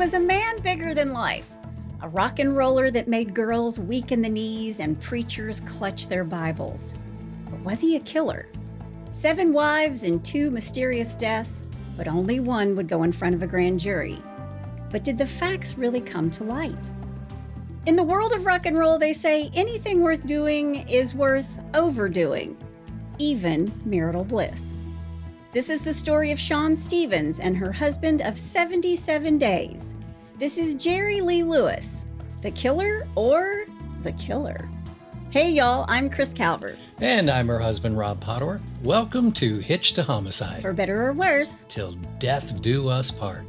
was a man bigger than life, a rock and roller that made girls weak in the knees and preachers clutch their Bibles. But was he a killer? 7 wives and 2 mysterious deaths, but only one would go in front of a grand jury. But did the facts really come to light? In the world of rock and roll, they say anything worth doing is worth overdoing, even marital bliss. This is the story of Shawn Stephens and her husband of 77 days. This is Jerry Lee Lewis, the killer or the killer? Hey y'all, I'm Kris Calvert. And I'm her husband, Rob Pottor. Welcome to Hitched to Homicide. For better or worse. Till death do us part.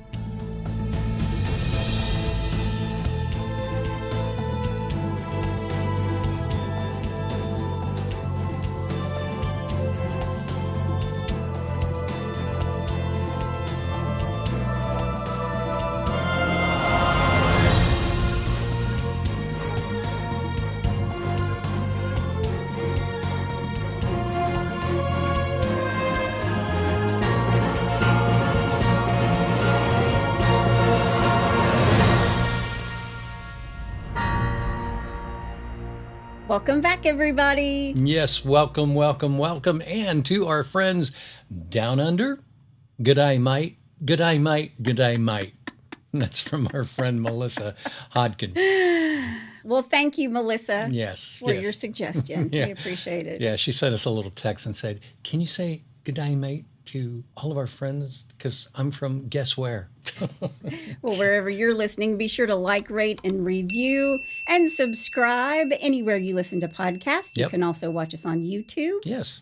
Welcome back, everybody. Yes, welcome. And to our friends down under, g'day, mate. That's from our friend Melissa Hodkin. Well, thank you, Melissa, for your suggestion. Yeah. We appreciate it. Yeah, she sent us a little text and said, can you say g'day, mate, to all of our friends? Because I'm from guess where? Well, wherever you're listening, be sure to like, rate, and review, and subscribe anywhere you listen to podcasts. You can also watch us on YouTube. Yes.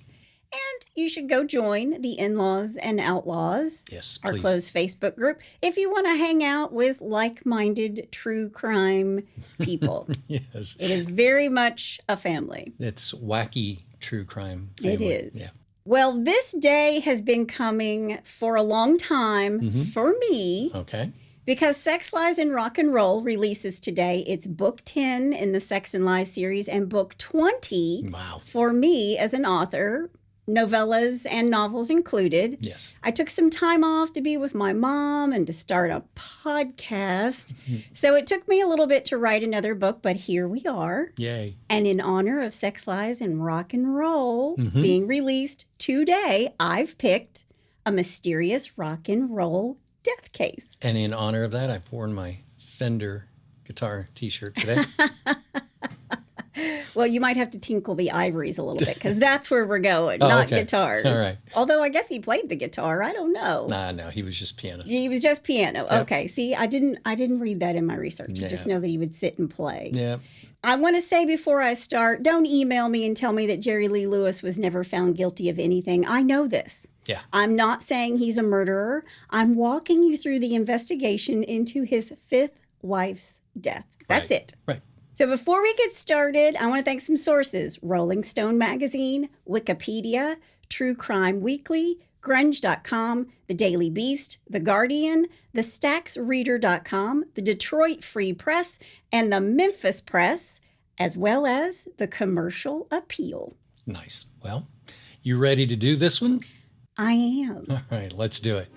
And you should go join the In-Laws and Outlaws, our closed Facebook group, if you want to hang out with like-minded true crime people. Yes. It is very much a family. It's wacky true crime family. It is. Yeah. Well, this day has been coming for a long time for me. Okay. Because Sex, Lies, and Rock and Roll releases today. It's book 10 in the Sex and Lies series and book 20 for me as an author, novellas and novels included. Yes. I took some time off to be with my mom and to start a podcast. So it took me a little bit to write another book, but here we are. Yay. And in honor of Sex, Lies, and Rock and Roll being released today, I've picked a mysterious rock and roll death case. And in honor of that, I've worn my Fender guitar t-shirt today. Well, you might have to tinkle the ivories a little bit because that's where we're going, not guitars. All right. Although I guess he played the guitar. I don't know. No, he was just pianist. He was just piano. Yep. Okay. See, I didn't read that in my research. I just know that he would sit and play. Yeah. I want to say before I start, don't email me and tell me that Jerry Lee Lewis was never found guilty of anything. I know this. Yeah. I'm not saying he's a murderer. I'm walking you through the investigation into his 5th wife's death. That's it. Right. So before we get started, I want to thank some sources: Rolling Stone Magazine, Wikipedia, True Crime Weekly, Grunge.com, The Daily Beast, The Guardian, TheStacksReader.com, the Detroit Free Press, and the Memphis Press, as well as the Commercial Appeal. Nice. Well, you ready to do this one? I am. All right, let's do it.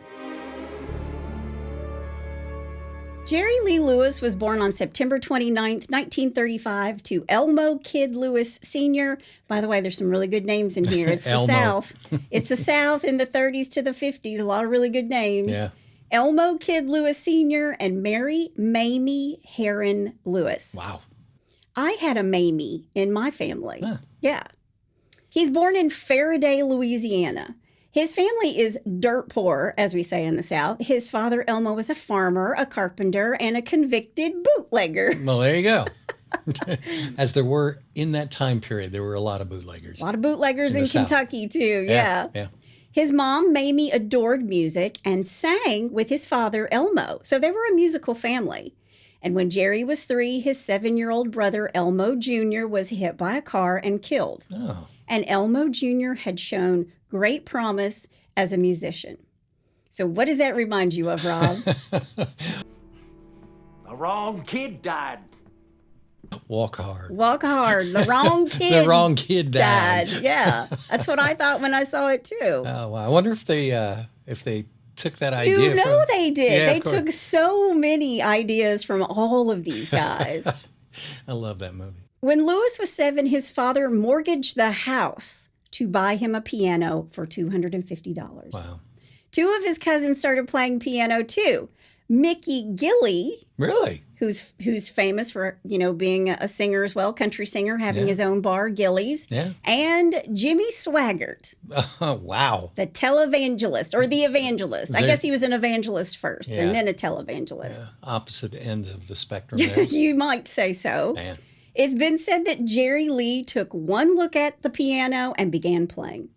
Jerry Lee Lewis was born on September 29th, 1935 to Elmo Kid Lewis Sr. By the way, there's some really good names in here. It's the South. It's the South in the 30s to the 50s. A lot of really good names. Yeah. Elmo Kid Lewis Sr. and Mary Mamie Heron Lewis. Wow. I had a Mamie in my family. Huh. Yeah. He's born in Faraday, Louisiana. His family is dirt poor, as we say in the South. His father, Elmo, was a farmer, a carpenter, and a convicted bootlegger. Well, there you go. As there were in that time period, there were a lot of bootleggers. A lot of bootleggers in Kentucky, too. Yeah. His mom, Mamie, adored music and sang with his father, Elmo. So they were a musical family. And when Jerry was 3, his 7-year-old brother, Elmo Jr., was hit by a car and killed. Oh. And Elmo Jr. had shown great promise as a musician. So what does that remind you of, Rob? The wrong kid died. Walk hard. Walk hard. The wrong kid. The wrong kid died. Yeah, that's what I thought when I saw it too. Oh, wow. I wonder if they took that idea. You know from, they did. Yeah, They took so many ideas from all of these guys. I love that movie. When Lewis was 7, his father mortgaged the house to buy him a piano for $250. Wow. 2 of his cousins started playing piano too. Mickey Gilley, Really? who's famous for, being a singer as well, country singer, having his own bar, Gilley's. Yeah. And Jimmy Swaggart, Oh, wow. the televangelist or the evangelist. I guess he was an evangelist first and then a televangelist. Yeah, opposite ends of the spectrum there. You might say so. Man. It's been said that Jerry Lee took one look at the piano and began playing.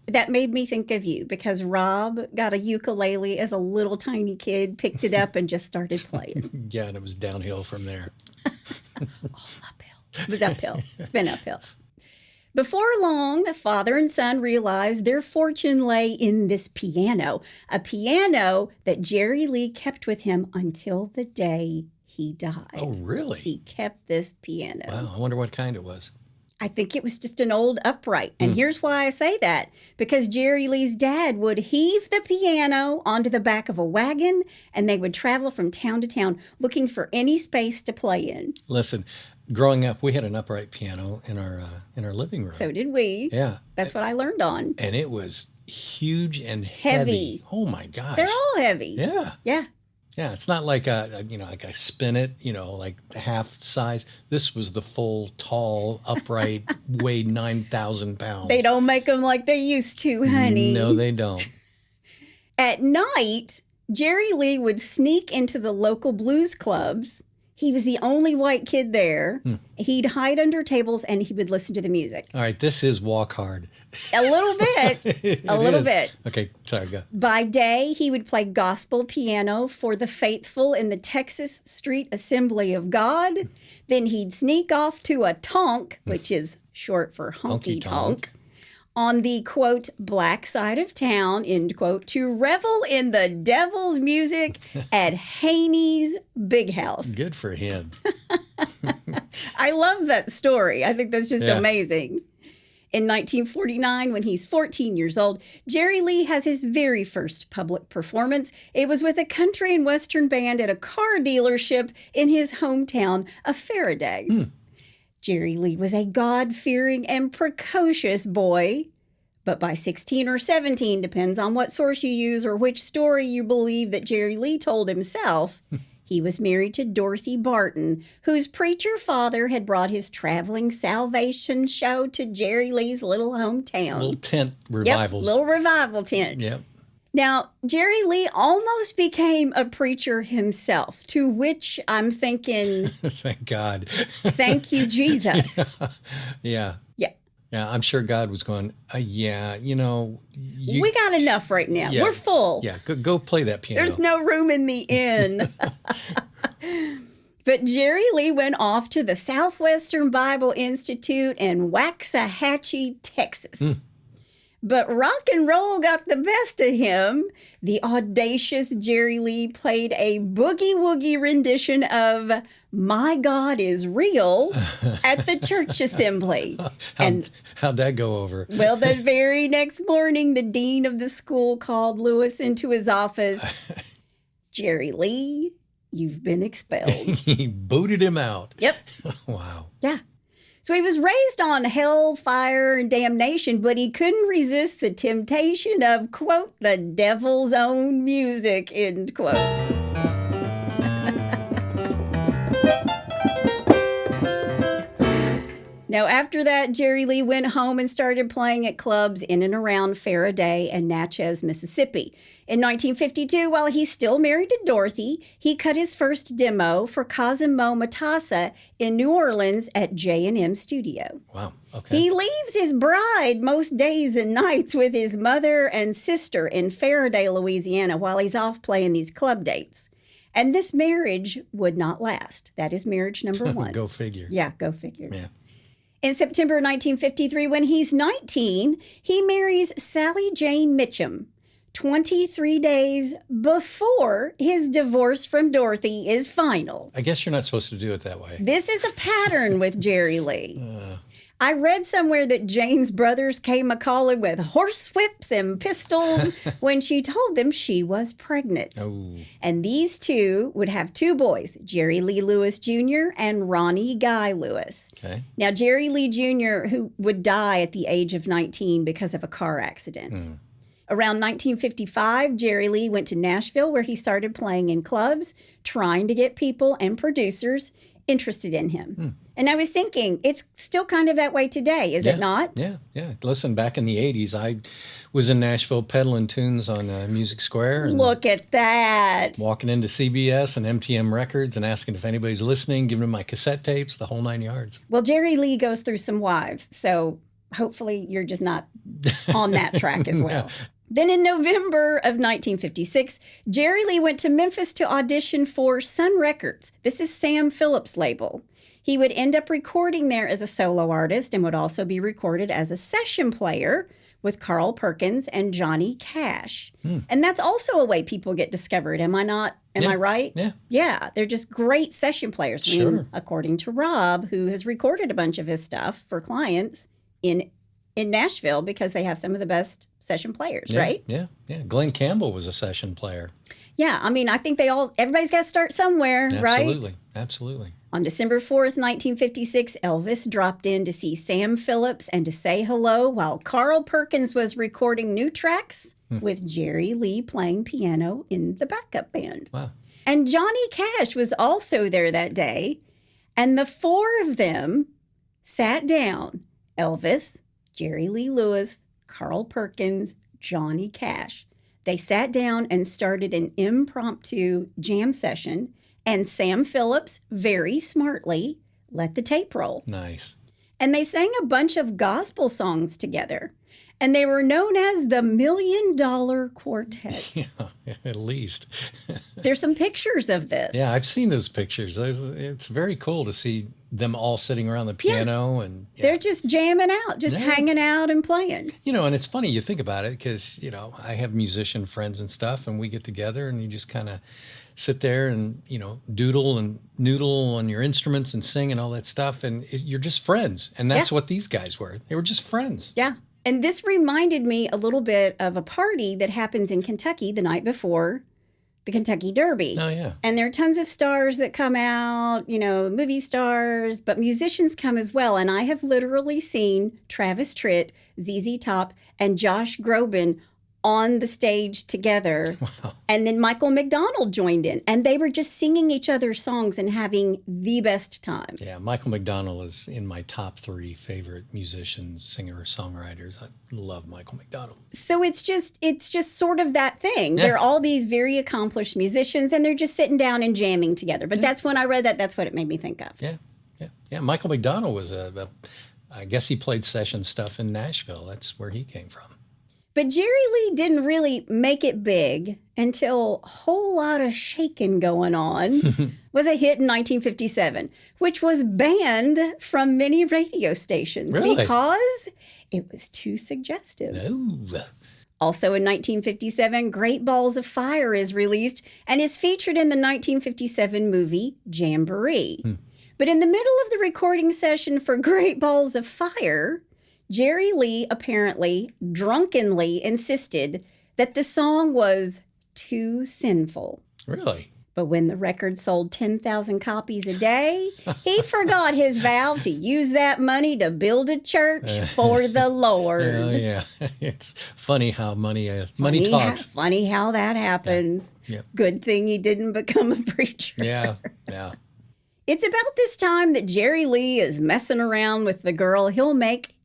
That made me think of you because Rob got a ukulele as a little tiny kid, picked it up and just started playing. Yeah, and it was downhill from there. All uphill. It was uphill. It's been uphill. Before long, the father and son realized their fortune lay in this piano, a piano that Jerry Lee kept with him until the day he died. Oh, really? He kept this piano. Wow, I wonder what kind it was. I think it was just an old upright. And here's why I say that. Because Jerry Lee's dad would heave the piano onto the back of a wagon and they would travel from town to town looking for any space to play in. Listen, growing up, we had an upright piano in our living room. So did we. Yeah. That's what I learned on. And it was huge and heavy. Oh, my gosh. They're all heavy. Yeah. Yeah. Yeah, it's not like like I spin it, like half size. This was the full, tall, upright, weighed 9,000 pounds. They don't make them like they used to, honey. No, they don't. At night, Jerry Lee would sneak into the local blues clubs. He was the only white kid there. He'd hide under tables and he would listen to the music. All right, this is walk hard. A little bit. A little bit. Okay, sorry, go. By day, he would play gospel piano for the faithful in the Texas Street Assembly of God. Then he'd sneak off to a tonk, which is short for honky tonk, on the, quote, black side of town, end quote, to revel in the devil's music at Haney's Big House. Good for him. I love that story. I think that's just amazing. In 1949, when he's 14 years old, Jerry Lee has his very first public performance. It was with a country and western band at a car dealership in his hometown of Faraday. Jerry Lee was a God-fearing and precocious boy, but by 16 or 17, depends on what source you use or which story you believe that Jerry Lee told himself, he was married to Dorothy Barton, whose preacher father had brought his traveling salvation show to Jerry Lee's little hometown. Little tent revivals. Yep, little revival tent. Yep. Now, Jerry Lee almost became a preacher himself, to which I'm thinking, Thank God. thank you, Jesus. Yeah. Yeah. Yeah, I'm sure God was going, We got enough right now. Yeah. We're full. Yeah, go play that piano. There's no room in the inn. But Jerry Lee went off to the Southwestern Bible Institute in Waxahachie, Texas. But rock and roll got the best of him. The audacious Jerry Lee played a boogie-woogie rendition of My God is Real at the church assembly. How'd that go over? Well, the very next morning, the dean of the school called Lewis into his office. Jerry Lee, you've been expelled. He booted him out. Yep. Wow. Yeah. So he was raised on hell, fire, and damnation, but he couldn't resist the temptation of, quote, the devil's own music, end quote. Now, after that, Jerry Lee went home and started playing at clubs in and around Faraday and Natchez, Mississippi. In 1952, while he's still married to Dorothy, he cut his first demo for Cosimo Matassa in New Orleans at J&M Studio. Wow. Okay. He leaves his bride most days and nights with his mother and sister in Faraday, Louisiana, while he's off playing these club dates. And this marriage would not last. That is marriage number one. Go figure. Yeah, go figure. Yeah. In September 1953, when he's 19, he marries Sally Jane Mitchum, 23 days before his divorce from Dorothy is final. I guess you're not supposed to do it that way. This is a pattern with Jerry Lee. I read somewhere that Jane's brothers came a-calling with horsewhips and pistols when she told them she was pregnant. Oh. And these two would have two boys, Jerry Lee Lewis Jr. and Ronnie Guy Lewis. Okay. Now, Jerry Lee Jr., who would die at the age of 19 because of a car accident. Around 1955, Jerry Lee went to Nashville, where he started playing in clubs, trying to get people and producers interested in him. And I was thinking, it's still kind of that way today, is it not? Yeah. Listen, back in the 80s, I was in Nashville peddling tunes on Music Square. And Look at that. walking into CBS and MTM Records and asking if anybody's listening, giving them my cassette tapes, the whole 9 yards. Well, Jerry Lee goes through some wives, so hopefully you're just not on that track as well. Then in November of 1956, Jerry Lee went to Memphis to audition for Sun Records. This is Sam Phillips' label. He would end up recording there as a solo artist and would also be recorded as a session player with Carl Perkins and Johnny Cash. And that's also a way people get discovered. Am I not? Am I right? Yeah. Yeah, they're just great session players. I mean, Sure. according to Rob, who has recorded a bunch of his stuff for clients in Nashville, because they have some of the best session players, right? Yeah. Glenn Campbell was a session player. Yeah, I mean, I think everybody's got to start somewhere, right? Absolutely. On December 4th, 1956, Elvis dropped in to see Sam Phillips and to say hello while Carl Perkins was recording new tracks with Jerry Lee playing piano in the backup band. Wow. And Johnny Cash was also there that day, and the four of them sat down. Elvis, Jerry Lee Lewis, Carl Perkins, Johnny Cash. They sat down and started an impromptu jam session, and Sam Phillips, very smartly, let the tape roll. Nice. And they sang a bunch of gospel songs together, and they were known as the $1 Million Quartet. Yeah, at least. There's some pictures of this. Yeah, I've seen those pictures. It's very cool to see them all sitting around the piano. And They're just jamming out, just hanging out and playing. and it's funny, you think about it, because, I have musician friends and stuff, and we get together and you just kind of sit there and, doodle and noodle on your instruments and sing and all that stuff. And you're just friends. And that's what these guys were. They were just friends. Yeah. And this reminded me a little bit of a party that happens in Kentucky the night before the Kentucky Derby. Oh, yeah. And there are tons of stars that come out, movie stars, but musicians come as well. And I have literally seen Travis Tritt, ZZ Top, and Josh Groban on the stage together. Wow. And then Michael McDonald joined in, and they were just singing each other's songs and having the best time. Yeah, Michael McDonald is in my top 3 favorite musicians, singers, songwriters. I love Michael McDonald. So it's just sort of that thing. Yeah. They're all these very accomplished musicians, and they're just sitting down and jamming together. But that's when I read that, that's what it made me think of. Yeah. Michael McDonald was I guess he played session stuff in Nashville. That's where he came from. But Jerry Lee didn't really make it big until a whole lot of shaking going on was a hit in 1957, which was banned from many radio stations because it was too suggestive. No. Also in 1957, Great Balls of Fire is released and is featured in the 1957 movie Jamboree. But in the middle of the recording session for Great Balls of Fire, Jerry Lee apparently drunkenly insisted that the song was too sinful. Really? But when the record sold 10,000 copies a day, he forgot his vow to use that money to build a church for the Lord. Oh, yeah. It's funny how money talks. Funny how that happens. Yeah. Good thing he didn't become a preacher. Yeah. It's about this time that Jerry Lee is messing around with the girl he'll make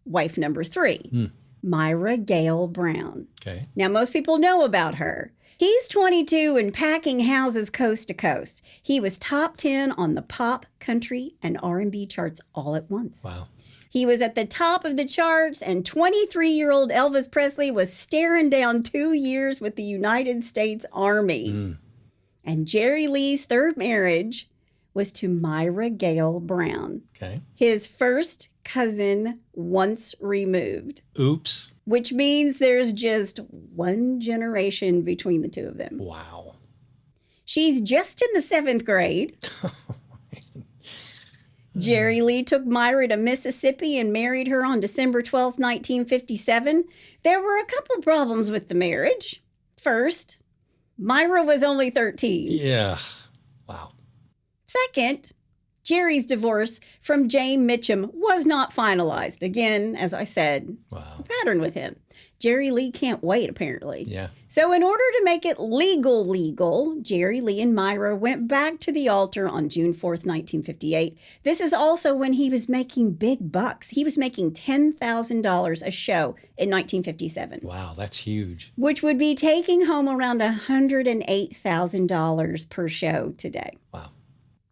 wife number 3, Myra Gale Brown. Okay. Now, most people know about her. He's 22 and packing houses coast to coast. He was top 10 on the pop, country, and R&B charts all at once. Wow. He was at the top of the charts, and 23-year-old Elvis Presley was staring down 2 years with the United States Army. And Jerry Lee's third marriage was to Myra Gale Brown. Okay. His first cousin once removed. Oops. Which means there's just one generation between the two of them. Wow. She's just in the 7th grade. Jerry Lee took Myra to Mississippi and married her on December 12th, 1957. There were a couple problems with the marriage. First, Myra was only 13. Yeah. Wow. Second, Jerry's divorce from Jane Mitchum was not finalized. Again, as I said, It's a pattern with him. Jerry Lee can't wait, apparently. Yeah. So in order to make it legal, Jerry Lee and Myra went back to the altar on June 4th, 1958. This is also when he was making big bucks. He was making $10,000 a show in 1957. Wow, that's huge. Which would be taking home around $108,000 per show today. Wow.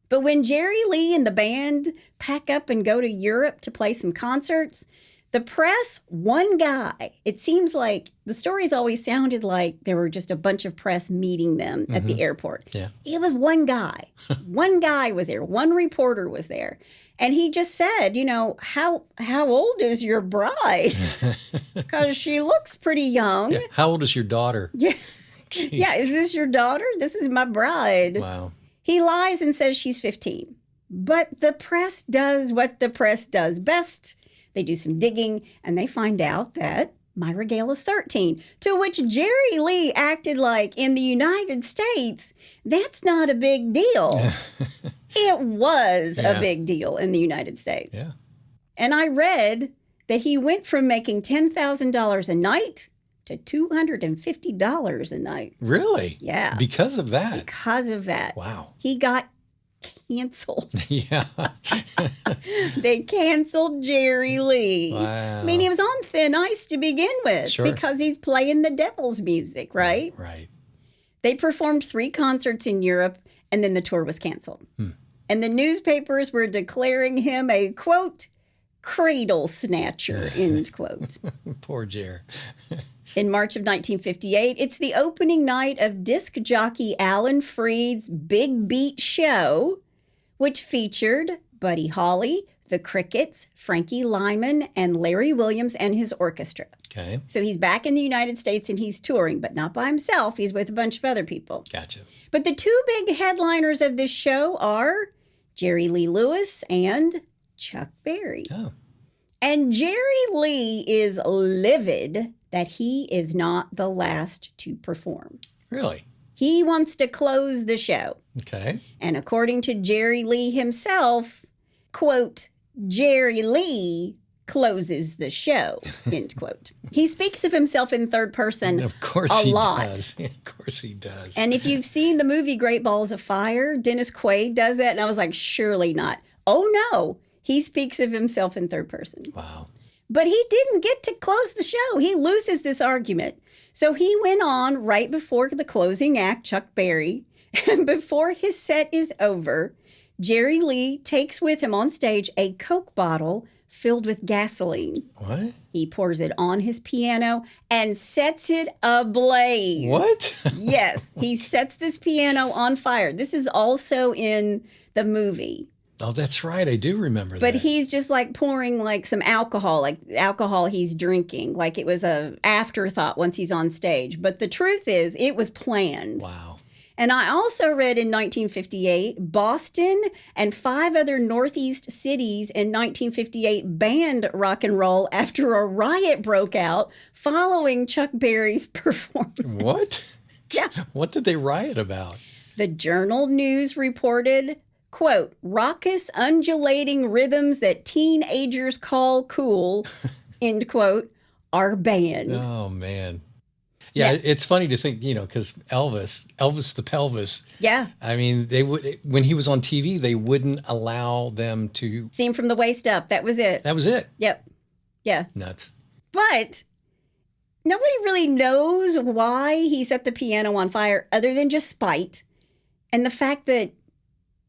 But when Jerry Lee and the band pack up and go to Europe to play some concerts, the press, one guy, it seems like the stories always sounded like there were just a bunch of press meeting them at the airport. Yeah. It was one guy. One guy was there. One reporter was there. And he just said, how old is your bride? Because she looks pretty young. Yeah. How old is your daughter? Yeah. Jeez. Yeah. Is this your daughter? This is my bride. Wow. He lies and says she's 15. But the press does what the press does best. They do some digging, and they find out that Myra Gale is 13, to which Jerry Lee acted like in the United States, that's not a big deal. It was a big deal in the United States. Yeah. And I read that he went from making $10,000 a night to $250 a night. Really? Yeah. Because of that? Because of that. Wow. He got canceled. Yeah. They canceled Jerry Lee. Wow. I mean, he was on thin ice to begin with because he's playing the devil's music, right? Right. They performed 3 concerts in Europe, and then the tour was canceled. And the newspapers were declaring him a, quote, cradle snatcher, end quote. Poor Jer. In March of 1958, it's the opening night of disc jockey Alan Freed's Big Beat Show, which featured Buddy Holly, the Crickets, Frankie Lyman, and Larry Williams and his orchestra. Okay. So he's back in the United States and he's touring, but not by himself. He's with a bunch of other people. Gotcha. But the 2 big headliners of this show are Jerry Lee Lewis and Chuck Berry. Oh. And Jerry Lee is livid that he is not the last to perform. Really? He wants to close the show. Okay. And according to Jerry Lee himself, quote, Jerry Lee closes the show, end quote. He speaks of himself in third person Of course a he lot. does. Of course he does. And if you've seen the movie Great Balls of Fire, Dennis Quaid does that. And I was like, surely not. Oh, no. He speaks of himself in third person. Wow. But he didn't get to close the show. He loses this argument. So he went on right before the closing act, Chuck Berry. And before his set is over, Jerry Lee takes with him on stage a Coke bottle filled with gasoline. What? He pours it on his piano and sets it ablaze. What? Yes, he sets this piano on fire. This is also in the movie. Oh, that's right. I do remember that. But he's just like pouring like some alcohol, like alcohol he's drinking, like it was a afterthought once he's on stage. But the truth is, it was planned. Wow. And I also read in 1958, Boston and 5 other Northeast cities in 1958 banned rock and roll after a riot broke out following Chuck Berry's performance. What? Yeah. What did they riot about? The Journal News reported, quote, raucous, undulating rhythms that teenagers call cool, end quote, are banned. Oh, man. Yeah, it's funny to think, because Elvis the Pelvis. Yeah. I mean, they would, when he was on TV, they wouldn't allow them to. See him from the waist up. That was it. That was it. Yep. Yeah. Nuts. But nobody really knows why he set the piano on fire other than just spite. And the fact that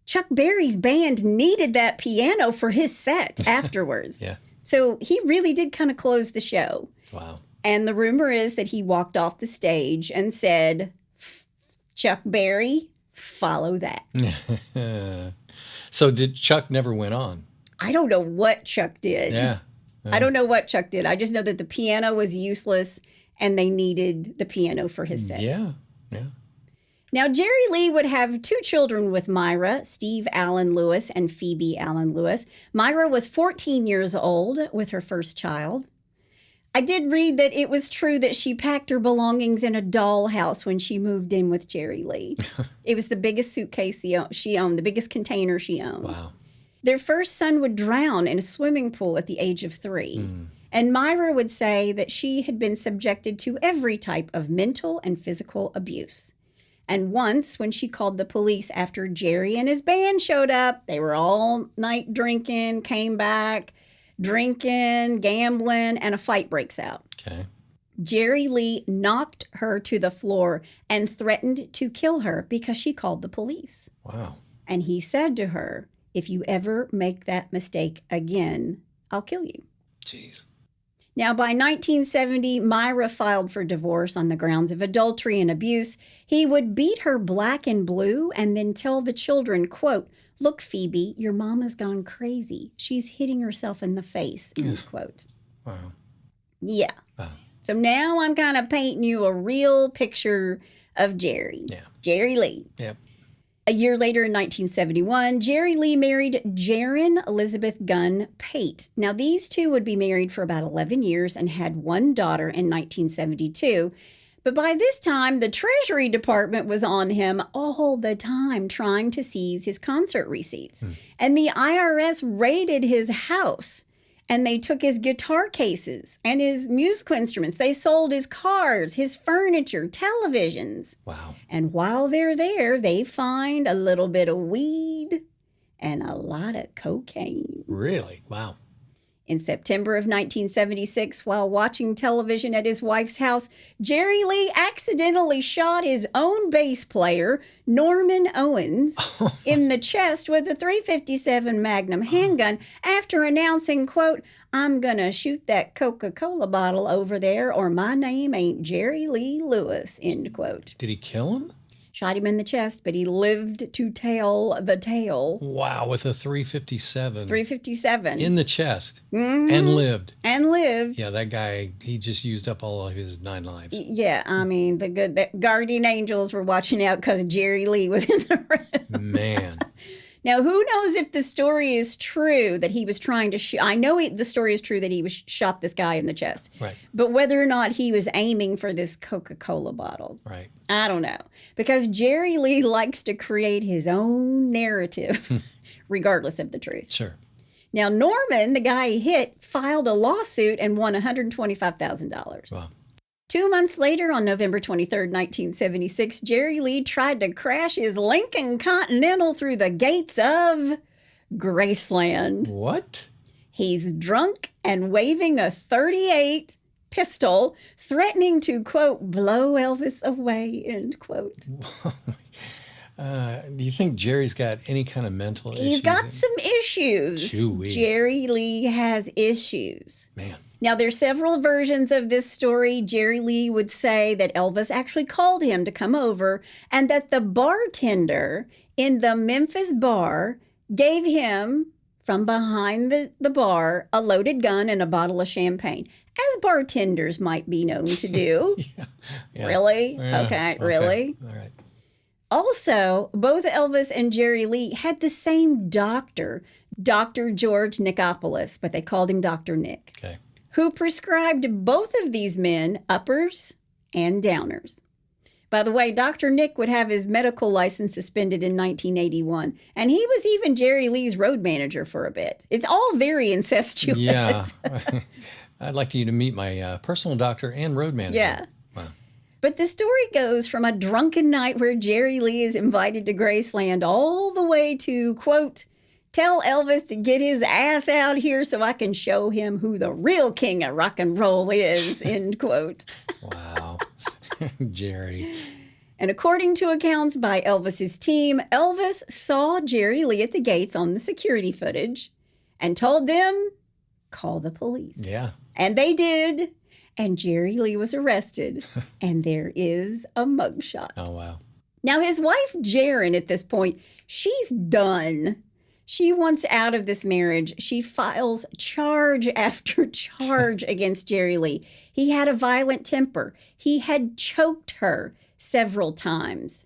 Chuck Berry's band needed that piano for his set afterwards. Yeah. So he really did kind of close the show. Wow. And the rumor is that he walked off the stage and said, Chuck Berry, follow that. So did Chuck never went on? I don't know what Chuck did. Yeah. I don't know what Chuck did. I just know that the piano was useless and they needed the piano for his set. Yeah. Yeah. Now, Jerry Lee would have 2 children with Myra, Steve Allen Lewis and Phoebe Allen Lewis. Myra was 14 years old with her first child. I did read that it was true that she packed her belongings in a dollhouse when she moved in with Jerry Lee. It was the biggest suitcase she owned, the biggest container she owned. Wow. Their first son would drown in a swimming pool at the age of 3. And Myra would say that she had been subjected to every type of mental and physical abuse. And once, when she called the police after Jerry and his band showed up, they were all night drinking, came back, drinking, gambling, and a fight breaks out. Okay. Jerry Lee knocked her to the floor and threatened to kill her because she called the police. Wow. And he said to her, "If you ever make that mistake again, I'll kill you." Jeez. Now, by 1970, Myra filed for divorce on the grounds of adultery and abuse. He would beat her black and blue and then tell the children, quote, "Look, Phoebe, your mama's gone crazy. She's hitting herself in the face," end quote. Wow. Yeah. Wow. So now I'm kind of painting you a real picture of Jerry. Yeah. Jerry Lee. Yep. A year later, in 1971, Jerry Lee married Jaren Elizabeth Gunn Pate. Now, these two would be married for about 11 years and had 1 daughter in 1972. But by this time, the Treasury Department was on him all the time trying to seize his concert receipts. And the IRS raided his house. And they took his guitar cases and his musical instruments. They sold his cars, his furniture, televisions. Wow. And while they're there, they find a little bit of weed and a lot of cocaine. Really? Wow. In September of 1976, while watching television at his wife's house, Jerry Lee accidentally shot his own bass player, Norman Owens, in the chest with a .357 Magnum handgun after announcing, quote, "I'm going to shoot that Coca-Cola bottle over there or my name ain't Jerry Lee Lewis," end quote. Did he kill him? Shot him in the chest, but he lived to tell the tale. Wow, with a .357. .357. In the chest. And lived. And lived. Yeah, that guy, he just used up all of his 9 lives. Yeah, I mean, the guardian angels were watching out because Jerry Lee was in the room. Man. Now, who knows if the story is true that he was trying to shoot? I know the story is true that he was shot this guy in the chest. Right. But whether or not he was aiming for this Coca-Cola bottle, Right. I don't know. Because Jerry Lee likes to create his own narrative, regardless of the truth. Sure. Now, Norman, the guy he hit, filed a lawsuit and won $125,000. Wow. 2 months later, on November 23rd, 1976, Jerry Lee tried to crash his Lincoln Continental through the gates of Graceland. What? He's drunk and waving a .38 pistol, threatening to, quote, "blow Elvis away," end quote. Do you think Jerry's got any kind of mental issues? He's got some issues. Chewy. Jerry Lee has issues. Man. Now, there's several versions of this story. Jerry Lee would say that Elvis actually called him to come over and that the bartender in the Memphis bar gave him, from behind the bar, a loaded gun and a bottle of champagne, as bartenders might be known to do. Yeah. Really? Yeah. Okay, really? All right. Also, both Elvis and Jerry Lee had the same doctor, Dr. George Nicopolis, but they called him Dr. Nick, Okay. who prescribed both of these men uppers and downers. By the way, Dr. Nick would have his medical license suspended in 1981, and he was even Jerry Lee's road manager for a bit. It's all very incestuous. Yeah. I'd like you to meet my personal doctor and road manager. Yeah. Wow. But the story goes from a drunken night where Jerry Lee is invited to Graceland all the way to, quote, "tell Elvis to get his ass out here so I can show him who the real king of rock and roll is," end quote. Wow. Jerry. And according to accounts by Elvis's team, Elvis saw Jerry Lee at the gates on the security footage and told them, "call the police." Yeah. And they did. And Jerry Lee was arrested. And there is a mugshot. Oh, wow. Now, his wife, Jaren, at this point, she's done. She wants out of this marriage. She files charge after charge against Jerry Lee. He had a violent temper. He had choked her several times.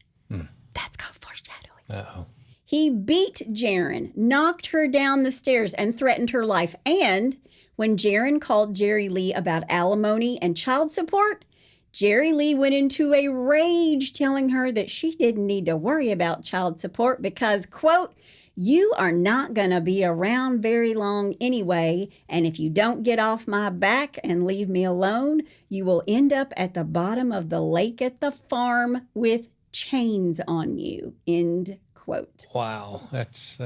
That's called foreshadowing. Uh-oh. He beat Jaren, knocked her down the stairs, and threatened her life. And when Jaren called Jerry Lee about alimony and child support, Jerry Lee went into a rage telling her that she didn't need to worry about child support because, quote, you are not going to be around very long anyway, and if you don't get off my back and leave me alone, you will end up at the bottom of the lake at the farm with chains on you, end quote. Wow, that's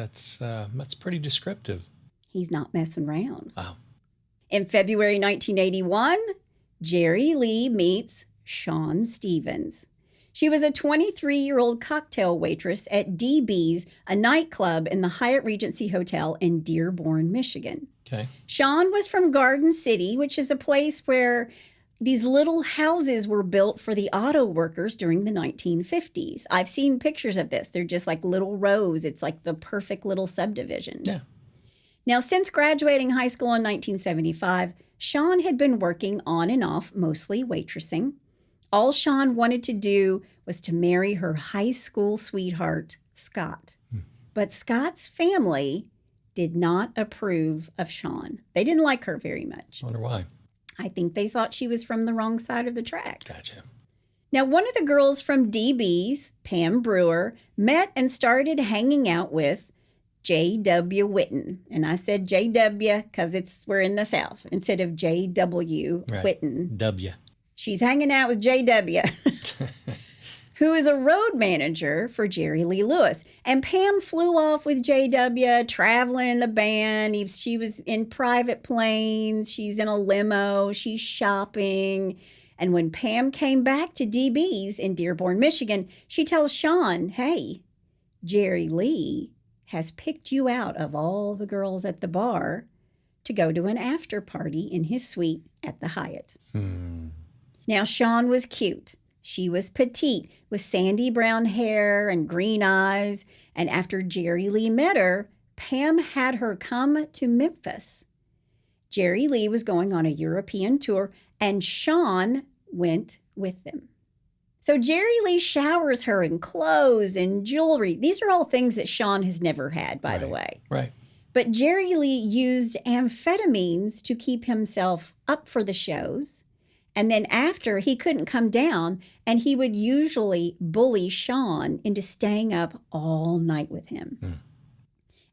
pretty descriptive. He's not messing around. Wow. In February 1981, Jerry Lee meets Shawn Stephens. She was a 23-year-old cocktail waitress at DB's, a nightclub in the Hyatt Regency Hotel in Dearborn, Michigan. Okay. Shawn was from Garden City, which is a place where these little houses were built for the auto workers during the 1950s. I've seen pictures of this. They're just like little rows. It's like the perfect little subdivision. Yeah. Now, since graduating high school in 1975, Shawn had been working on and off, mostly waitressing. All Shawn wanted to do was to marry her high school sweetheart, Scott. But Scott's family did not approve of Shawn. They didn't like her very much. I wonder why. I think they thought she was from the wrong side of the tracks. Gotcha. Now, one of the girls from DB's, Pam Brewer, met and started hanging out with J.W. Witten. And I said J.W. because we're in the South instead of J.W. Right. Witten. W. She's hanging out with J.W., who is a road manager for Jerry Lee Lewis. And Pam flew off with J.W., traveling the band. She was in private planes. She's in a limo. She's shopping. And when Pam came back to DB's in Dearborn, Michigan, she tells Shawn, hey, Jerry Lee has picked you out of all the girls at the bar to go to an after party in his suite at the Hyatt. Now, Shawn was cute. She was petite with sandy brown hair and green eyes. And after Jerry Lee met her, Pam had her come to Memphis. Jerry Lee was going on a European tour, and Shawn went with them. So Jerry Lee showers her in clothes and jewelry. These are all things that Shawn has never had, by the way. Right. But Jerry Lee used amphetamines to keep himself up for the shows. And then after, he couldn't come down, and he would usually bully Shawn into staying up all night with him.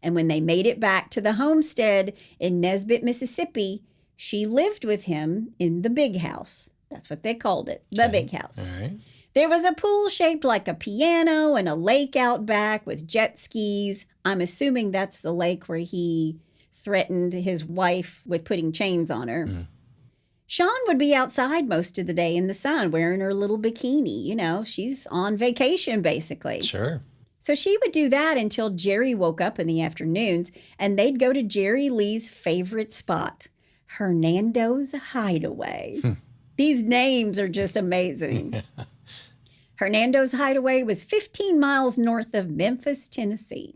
And when they made it back to the homestead in Nesbit, Mississippi, she lived with him in the big house. That's what they called it, the big house. All right. There was a pool shaped like a piano and a lake out back with jet skis. I'm assuming that's the lake where he threatened his wife with putting chains on her. Shawn would be outside most of the day in the sun wearing her little bikini. You know, she's on vacation basically. Sure. So she would do that until Jerry woke up in the afternoons, and they'd go to Jerry Lee's favorite spot, Hernando's Hideaway. These names are just amazing. Hernando's Hideaway was 15 miles north of Memphis, Tennessee.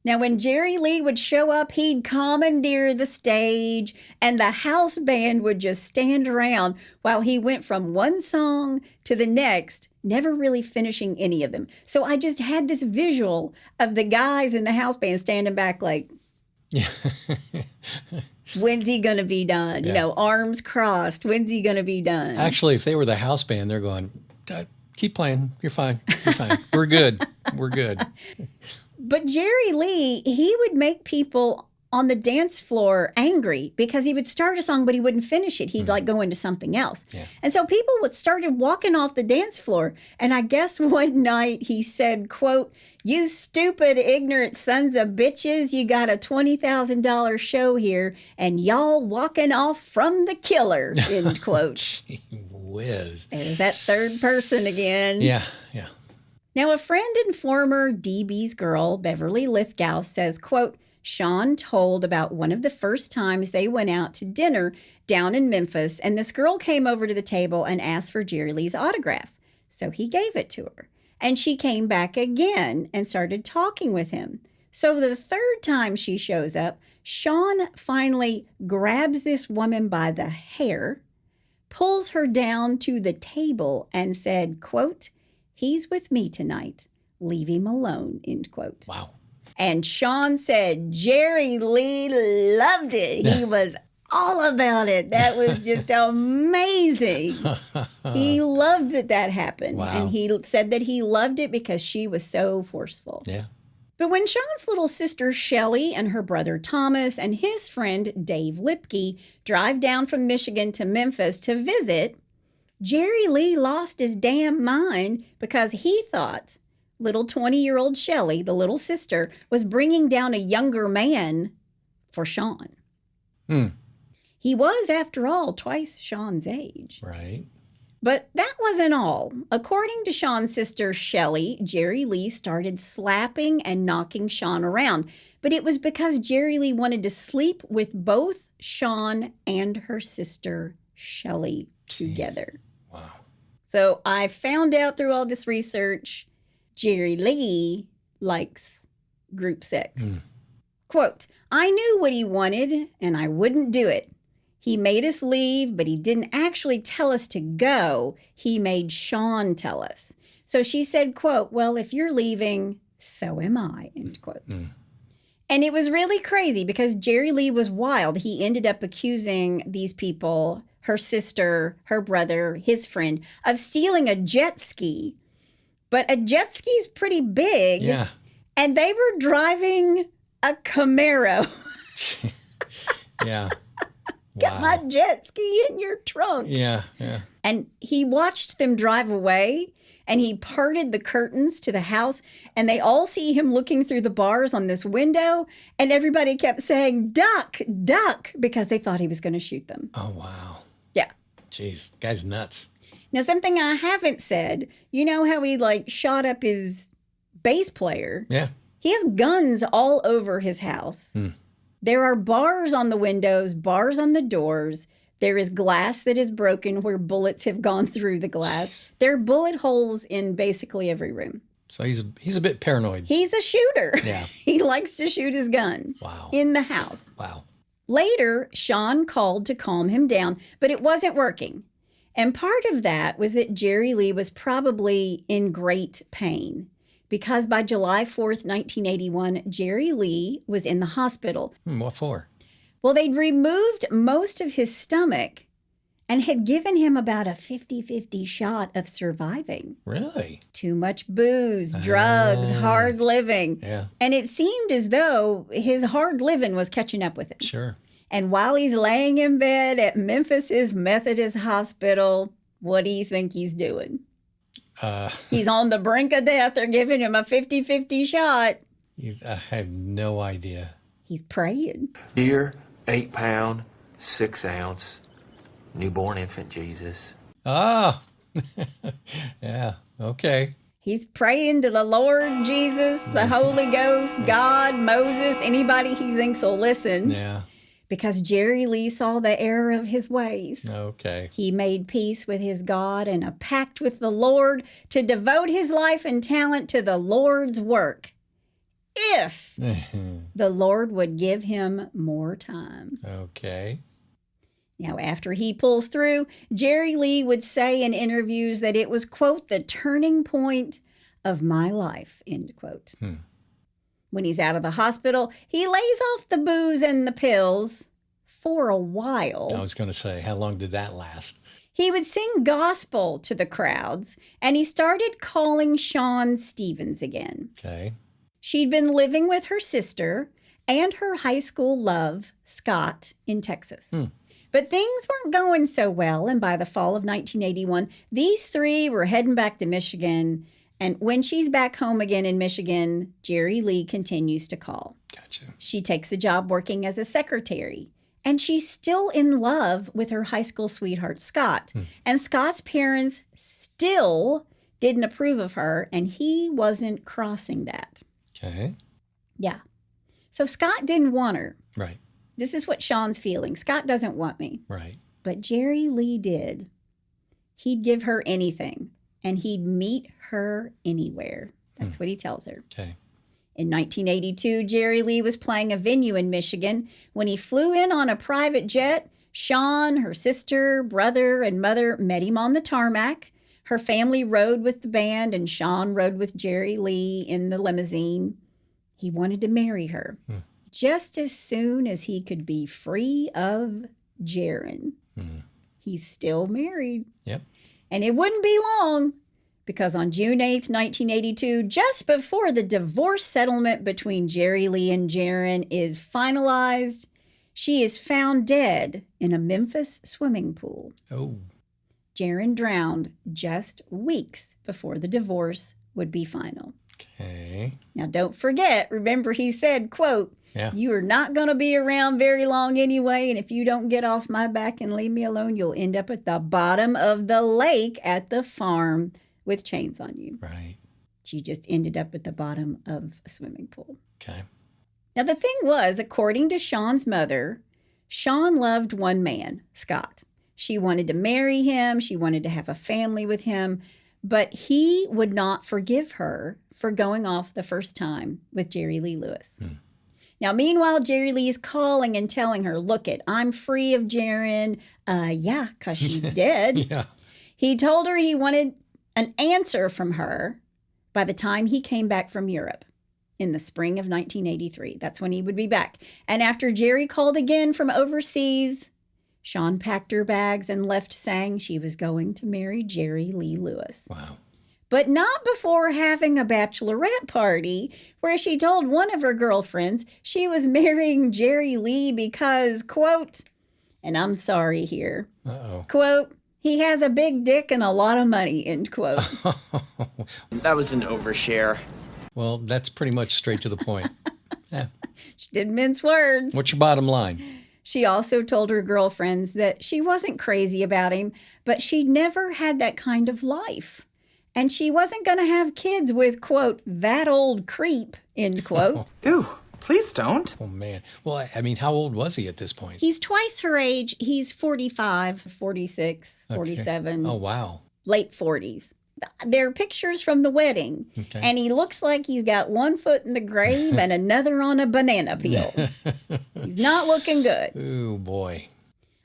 Now, when Jerry Lee would show up, he'd commandeer the stage, and the house band would just stand around while he went from one song to the next, never really finishing any of them. So I just had this visual of the guys in the house band standing back like, when's he going to be done? Yeah. You know, arms crossed. When's he going to be done? Actually, if they were the house band, they're going, keep playing. You're fine. You're fine. We're good. We're good. But Jerry Lee, he would make people on the dance floor angry because he would start a song, but he wouldn't finish it. He'd like go into something else. Yeah. And so people started walking off the dance floor. And I guess one night he said, quote, you stupid, ignorant sons of bitches, you got a $20,000 show here and y'all walking off from the killer, end quote. Gee whiz. There's that third person again. Yeah. Now, a friend and former DB's girl, Beverly Lithgow, says, quote, Shawn told about one of the first times they went out to dinner down in Memphis, and this girl came over to the table and asked for Jerry Lee's autograph. So he gave it to her. And she came back again and started talking with him. So the third time she shows up, Shawn finally grabs this woman by the hair, pulls her down to the table and said, quote, he's with me tonight. leave him alone, end quote. Wow. And Shawn said Jerry Lee loved it. He was all about it. That was just amazing. He loved that happened. Wow. And he said that he loved it because she was so forceful. Yeah. But when Shawn's little sister Shelley and her brother Thomas and his friend Dave Lipke drive down from Michigan to Memphis to visit, Jerry Lee lost his damn mind because he thought little 20-year-old Shelley, the little sister, was bringing down a younger man for Shawn. He was, after all, twice Shawn's age. Right. But that wasn't all. According to Shawn's sister Shelley, Jerry Lee started slapping and knocking Shawn around. But it was because Jerry Lee wanted to sleep with both Shawn and her sister Shelley together. Wow. So I found out through all this research, Jerry Lee likes group sex. Quote, I knew what he wanted and I wouldn't do it. He made us leave, but he didn't actually tell us to go. He made Shawn tell us. So she said, quote, well, if you're leaving, so am I, end quote. And it was really crazy because Jerry Lee was wild. He ended up accusing these people, her sister, her brother, his friend, of stealing a jet ski. But a jet ski's pretty big. Yeah. And they were driving a Camaro. Yeah. Got my jet ski in your trunk. Yeah. And he watched them drive away and he parted the curtains to the house and they all see him looking through the bars on this window and everybody kept saying, duck, duck, because they thought he was going to shoot them. Oh, wow. Yeah. Jeez, guy's nuts. Now, something I haven't said, you know how he shot up his bass player? Yeah. He has guns all over his house. There are bars on the windows, bars on the doors. There is glass that is broken where bullets have gone through the glass. There are bullet holes in basically every room. So he's a bit paranoid. He's a shooter. Yeah. He likes to shoot his gun. Wow. In the house. Wow. Later, Shawn called to calm him down, but it wasn't working. And part of that was that Jerry Lee was probably in great pain. Because by July 4th, 1981, Jerry Lee was in the hospital. What for? Well, they'd removed most of his stomach and had given him about a 50-50 shot of surviving. Really? Too much booze, drugs, hard living. Yeah. And it seemed as though his hard living was catching up with him. Sure. And while he's laying in bed at Memphis's Methodist Hospital, what do you think he's doing? He's on the brink of death. They're giving him a 50-50 shot. I have no idea. He's praying. Dear 8-pound, 6-ounce, newborn infant Jesus. Ah, yeah, okay. He's praying to the Lord Jesus, the Holy Ghost, God, Moses, anybody he thinks will listen. Yeah, Because Jerry Lee saw the error of his ways. okay. He made peace with his God and a pact with the Lord to devote his life and talent to the Lord's work, if the Lord would give him more time. Okay. Now, after he pulls through, Jerry Lee would say in interviews that it was, quote, the turning point of my life, end quote. When he's out of the hospital, he lays off the booze and the pills for a while. I was going to say, how long did that last? He would sing gospel to the crowds, and he started calling Shawn Stephens again. Okay. She'd been living with her sister and her high school love, Scott, in Texas. But things weren't going so well, and by the fall of 1981, these three were heading back to Michigan. And when she's back home again in Michigan, Jerry Lee continues to call. Gotcha. She takes a job working as a secretary, and she's still in love with her high school sweetheart, Scott. And Scott's parents still didn't approve of her, and he wasn't crossing that. Okay. Yeah. So Scott didn't want her. Right. This is what Shawn's feeling. Scott doesn't want me. Right. But Jerry Lee did. He'd give her anything, and he'd meet her anywhere. That's what he tells her. Okay. In 1982, Jerry Lee was playing a venue in Michigan. When he flew in on a private jet, Shawn, her sister, brother, and mother met him on the tarmac. Her family rode with the band, and Shawn rode with Jerry Lee in the limousine. He wanted to marry her just as soon as he could be free of Jaron. He's still married. Yep. And it wouldn't be long, because on June 8th, 1982, just before the divorce settlement between Jerry Lee and Jaron is finalized, she is found dead in a Memphis swimming pool. Oh. Jaron drowned just weeks before the divorce would be final. Okay. Now, don't forget, remember he said, quote, Yeah. "You are not going to be around very long anyway, and if you don't get off my back and leave me alone, you'll end up at the bottom of the lake at the farm with chains on you." Right. She just ended up at the bottom of a swimming pool. Okay. Now, the thing was, according to Shawn's mother, Shawn loved one man, Scott. She wanted to marry him. She wanted to have a family with him. But he would not forgive her for going off the first time with Jerry Lee Lewis. Now, meanwhile, Jerry Lee is calling and telling her, "Look it, I'm free of Jaron." Yeah, because she's dead. Yeah. He told her he wanted an answer from her by the time he came back from Europe in the spring of 1983. That's when he would be back. And after Jerry called again from overseas, Shawn packed her bags and left, saying she was going to marry Jerry Lee Lewis. Wow. But not before having a bachelorette party where she told one of her girlfriends she was marrying Jerry Lee because, quote, and I'm sorry here, Uh-oh. quote, "He has a big dick and a lot of money," end quote. That was an overshare. Well, that's pretty much straight to the point. Yeah. She didn't mince words. What's your bottom line? She also told her girlfriends that she wasn't crazy about him, but she'd never had that kind of life. And she wasn't going to have kids with, quote, "that old creep," end quote. Ew, please don't. Oh, man. Well, I mean, how old was he at this point? He's twice her age. He's 45, 46, Okay. 47, Oh, wow. late 40s. There are pictures from the wedding, Okay. and he looks like he's got one foot in the grave and another on a banana peel. He's not looking good. Oh, boy.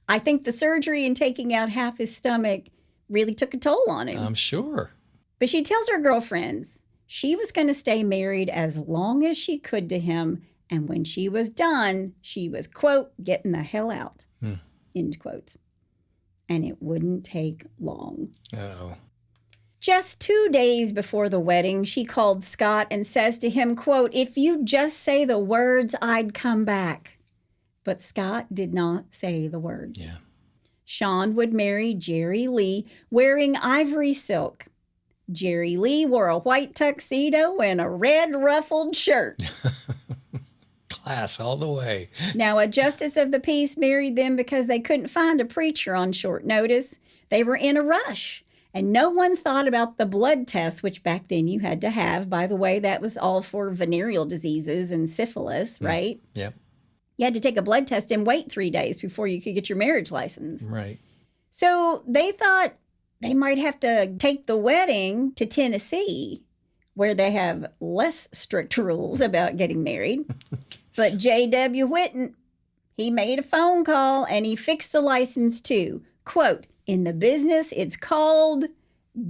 I think the surgery and taking out half his stomach really took a toll on him. I'm sure. But she tells her girlfriends she was going to stay married as long as she could to him, and when she was done, she was, quote, "getting the hell out," end quote. And it wouldn't take long. Uh-oh. Just 2 days before the wedding, she called Scott and says to him, quote, "If you just say the words, I'd come back." But Scott did not say the words. Yeah. Shawn would marry Jerry Lee wearing ivory silk. Jerry Lee wore a white tuxedo and a red ruffled shirt. Class all the way. Now, a justice of the peace married them because they couldn't find a preacher on short notice. They were in a rush. And no one thought about the blood test, which back then you had to have. By the way, that was all for venereal diseases and syphilis, right? Yep. You had to take a blood test and wait 3 days before you could get your marriage license. Right. So they thought they might have to take the wedding to Tennessee, where they have less strict rules about getting married. But J.W. Whitten, he made a phone call and he fixed the license too. Quote, "In the business, it's called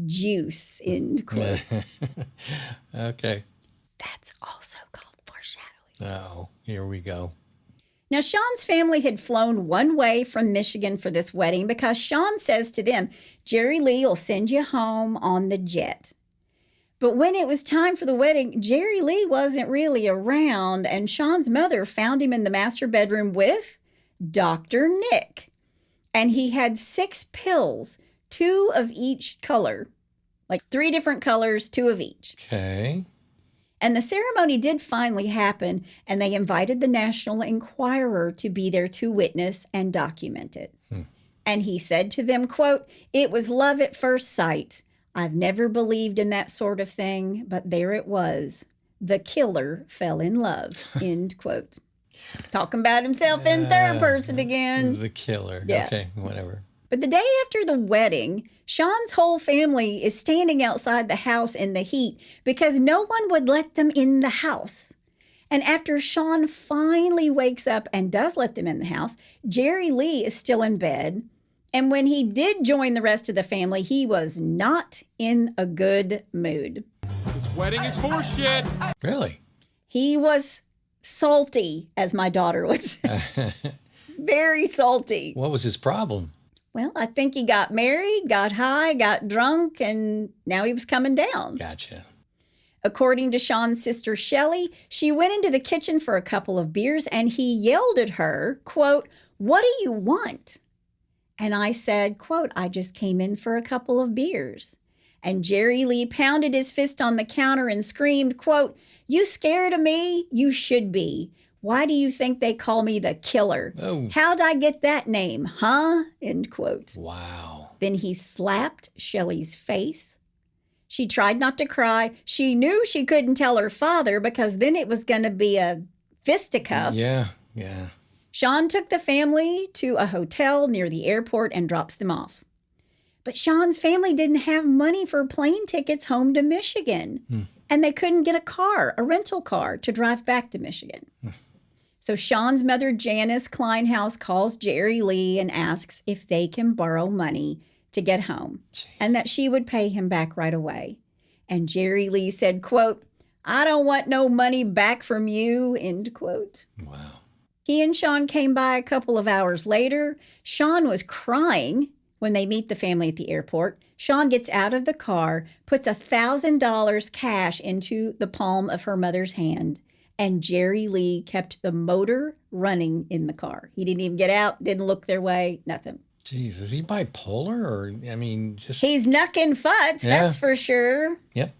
juice," end quote. Okay. That's also called foreshadowing. Oh, here we go. Now, Shawn's family had flown one way from Michigan for this wedding because Shawn says to them, "Jerry Lee will send you home on the jet." But when it was time for the wedding, Jerry Lee wasn't really around, and Shawn's mother found him in the master bedroom with Dr. Nick. And he had 6 pills, 2 of each color, like 3 different colors, 2 of each. Okay. And the ceremony did finally happen, and they invited the National Enquirer to be there to witness and document it. And he said to them, quote, "It was love at first sight. I've never believed in that sort of thing, but there it was. The killer fell in love," end quote. Talking about himself in third person again. The killer. Yeah. Okay, whatever. But the day after the wedding, Shawn's whole family is standing outside the house in the heat because no one would let them in the house. And after Shawn finally wakes up and does let them in the house, Jerry Lee is still in bed, And when he did join the rest of the family, he was not in a good mood. This wedding is horseshit. Really? He was salty, as my daughter would say. Very salty. What was his problem? Well, I think he got married, got high, got drunk, and now he was coming down. Gotcha. According to Shawn's sister, Shelley, she went into the kitchen for a couple of beers and he yelled at her, quote, "What do you want?" And I said, quote, "I just came in for a couple of beers." And Jerry Lee pounded his fist on the counter and screamed, quote, "You scared of me? You should be. Why do you think they call me the killer? Oh. How'd I get that name, huh?" End quote. Wow. Then he slapped Shelley's face. She tried not to cry. She knew she couldn't tell her father because then it was going to be a fisticuffs. Yeah. Shawn took the family to a hotel near the airport and drops them off. But Shawn's family didn't have money for plane tickets home to Michigan. And they couldn't get a rental car to drive back to Michigan. So Shawn's mother, Janice Kleinhaus, calls Jerry Lee and asks if they can borrow money to get home. Jeez. And that she would pay him back right away. And Jerry Lee said, quote, "I don't want no money back from you," end quote. Wow. He and Shawn came by a couple of hours later. Shawn was crying when they meet the family at the airport. Shawn gets out of the car, puts $1,000 cash into the palm of her mother's hand, and Jerry Lee kept the motor running in the car. He didn't even get out, didn't look their way, nothing. Jeez, is he bipolar or, just... He's knucking futs, that's for sure. Yep.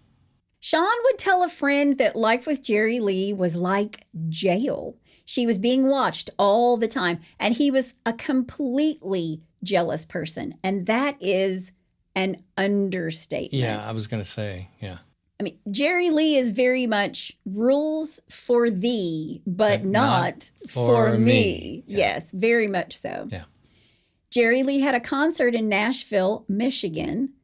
Shawn would tell a friend that life with Jerry Lee was like jail. She was being watched all the time, and he was a completely jealous person. And that is an understatement. Yeah, I was going to say, yeah. I mean, Jerry Lee is very much rules for thee, but not for me. Yeah. Yes, very much so. Yeah. Jerry Lee had a concert in Nashville, Michigan.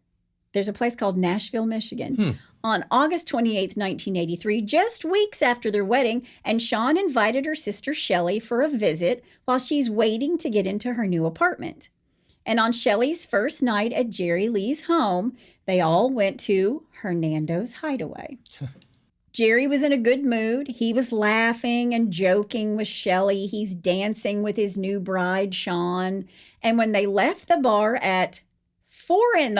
There's a place called Nashville, Michigan. On August 28th, 1983, just weeks after their wedding, and Shawn invited her sister Shelley for a visit while she's waiting to get into her new apartment. And on Shelley's first night at Jerry Lee's home, they all went to Hernando's Hideaway. Jerry was in a good mood. He was laughing and joking with Shelley. He's dancing with his new bride, Shawn. And when they left the bar at 4 a.m,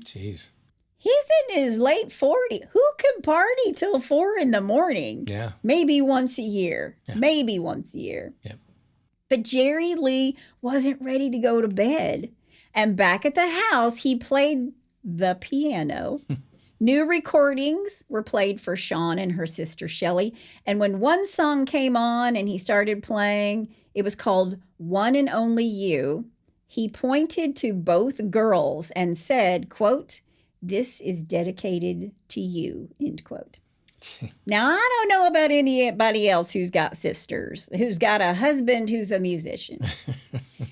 Jeez. he's in his late 40s. Who can party till 4 a.m? Yeah. Maybe once a year. Yeah. Maybe once a year. Yep. But Jerry Lee wasn't ready to go to bed. And back at the house, he played the piano. New recordings were played for Shawn and her sister Shelley. And when one song came on and he started playing, it was called One and Only You. He pointed to both girls and said, quote, "This is dedicated to you," end quote. Now, I don't know about anybody else who's got sisters, who's got a husband who's a musician.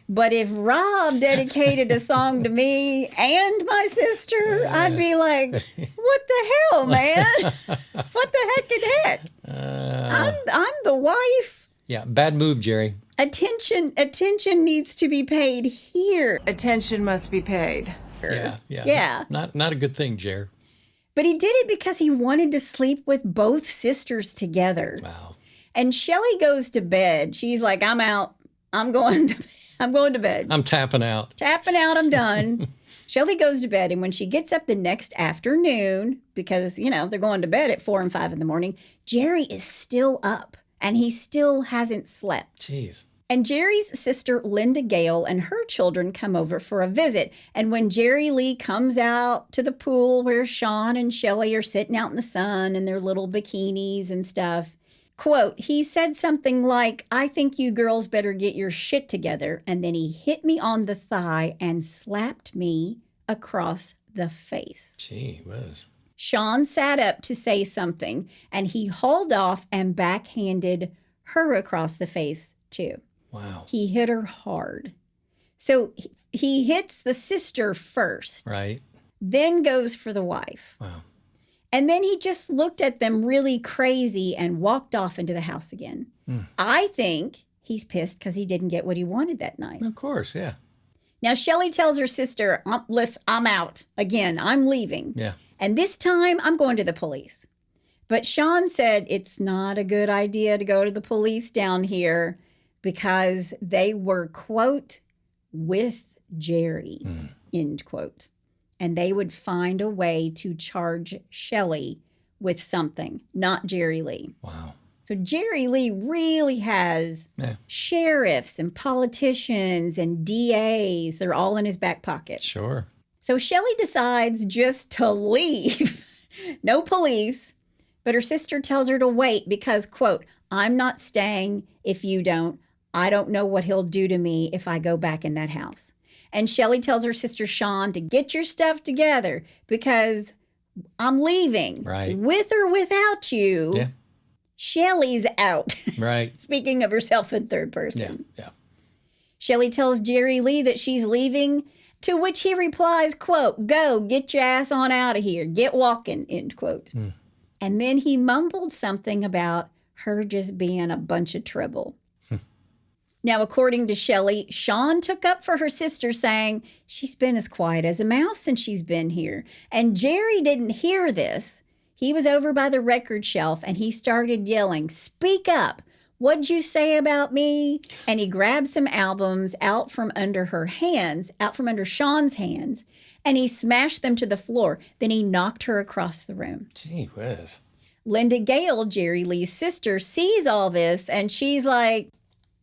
But if Rob dedicated a song to me and my sister, I'd be like, what the hell, man? What the heck is heck? I'm the wife. Yeah, bad move, Jerry. Attention needs to be paid here. Attention must be paid. Yeah. Not a good thing, Jerry. But he did it because he wanted to sleep with both sisters together. Wow. And Shelley goes to bed. She's like, I'm out. I'm going to bed. I'm tapping out. Tapping out, I'm done. Shelley goes to bed, and when she gets up the next afternoon, because, they're going to bed at 4 and 5 in the morning, Jerry is still up, and he still hasn't slept. Jeez. And Jerry's sister, Linda Gale, and her children come over for a visit. And when Jerry Lee comes out to the pool where Shawn and Shelley are sitting out in the sun in their little bikinis and stuff, quote, he said something like, "I think you girls better get your shit together." And then he hit me on the thigh and slapped me across the face. Gee whiz. Shawn sat up to say something, and he hauled off and backhanded her across the face, too. Wow. He hit her hard. So he hits the sister first. Right. Then goes for the wife. Wow. And then he just looked at them really crazy and walked off into the house again. I think he's pissed because he didn't get what he wanted that night. Of course, yeah. Now, Shelley tells her sister, listen, I'm out. Again, I'm leaving. Yeah. And this time, I'm going to the police. But Shawn said it's not a good idea to go to the police down here because they were, quote, with Jerry, end quote. And they would find a way to charge Shelley with something, not Jerry Lee. Wow. So Jerry Lee really has sheriffs and politicians and DAs. They're all in his back pocket. Sure. So Shelley decides just to leave. No police. But her sister tells her to wait because, quote, I'm not staying if you don't. I don't know what he'll do to me if I go back in that house. And Shelley tells her sister Shawn to get your stuff together because I'm leaving. Right. With or without you. Yeah. Shelley's out. Right. Speaking of herself in third person. Yeah. Shelley tells Jerry Lee that she's leaving, to which he replies, quote, go, get your ass on out of here. Get walking, end quote. And then he mumbled something about her just being a bunch of trouble. Now, according to Shelley, Shawn took up for her sister saying, she's been as quiet as a mouse since she's been here. And Jerry didn't hear this. He was over by the record shelf and he started yelling, speak up. What'd you say about me? And he grabbed some albums out from under her hands, out from under Shawn's hands, and he smashed them to the floor. Then he knocked her across the room. Gee whiz. Linda Gale, Jerry Lee's sister, sees all this and she's like,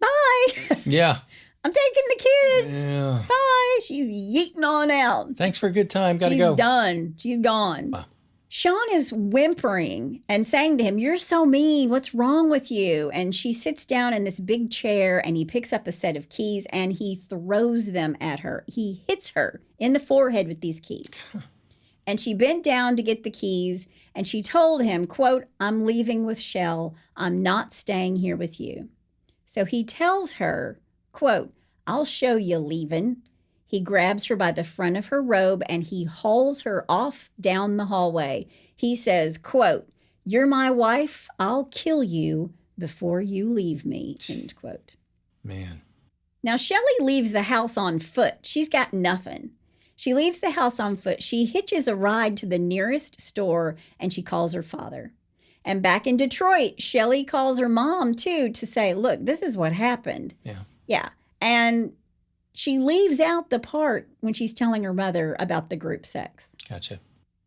bye. Yeah. I'm taking the kids. Yeah. Bye. She's yeeting on out. Thanks for a good time. Gotta She's go. done. She's gone. Wow. Shawn is whimpering and saying to him, you're so mean. What's wrong with you? And she sits down in this big chair and he picks up a set of keys and he throws them at her. He hits her in the forehead with these keys. And she bent down to get the keys and she told him, quote, I'm leaving with Shell. I'm not staying here with you. So he tells her, quote, I'll show you leaving. He grabs her by the front of her robe and he hauls her off down the hallway. He says, quote, you're my wife. I'll kill you before you leave me, end quote. Man. Now, Shelley leaves the house on foot. She's got nothing. She leaves the house on foot. She hitches a ride to the nearest store and she calls her father. And back in Detroit, Shelley calls her mom, too, to say, look, this is what happened. Yeah. Yeah. And she leaves out the part when she's telling her mother about the group sex. Gotcha.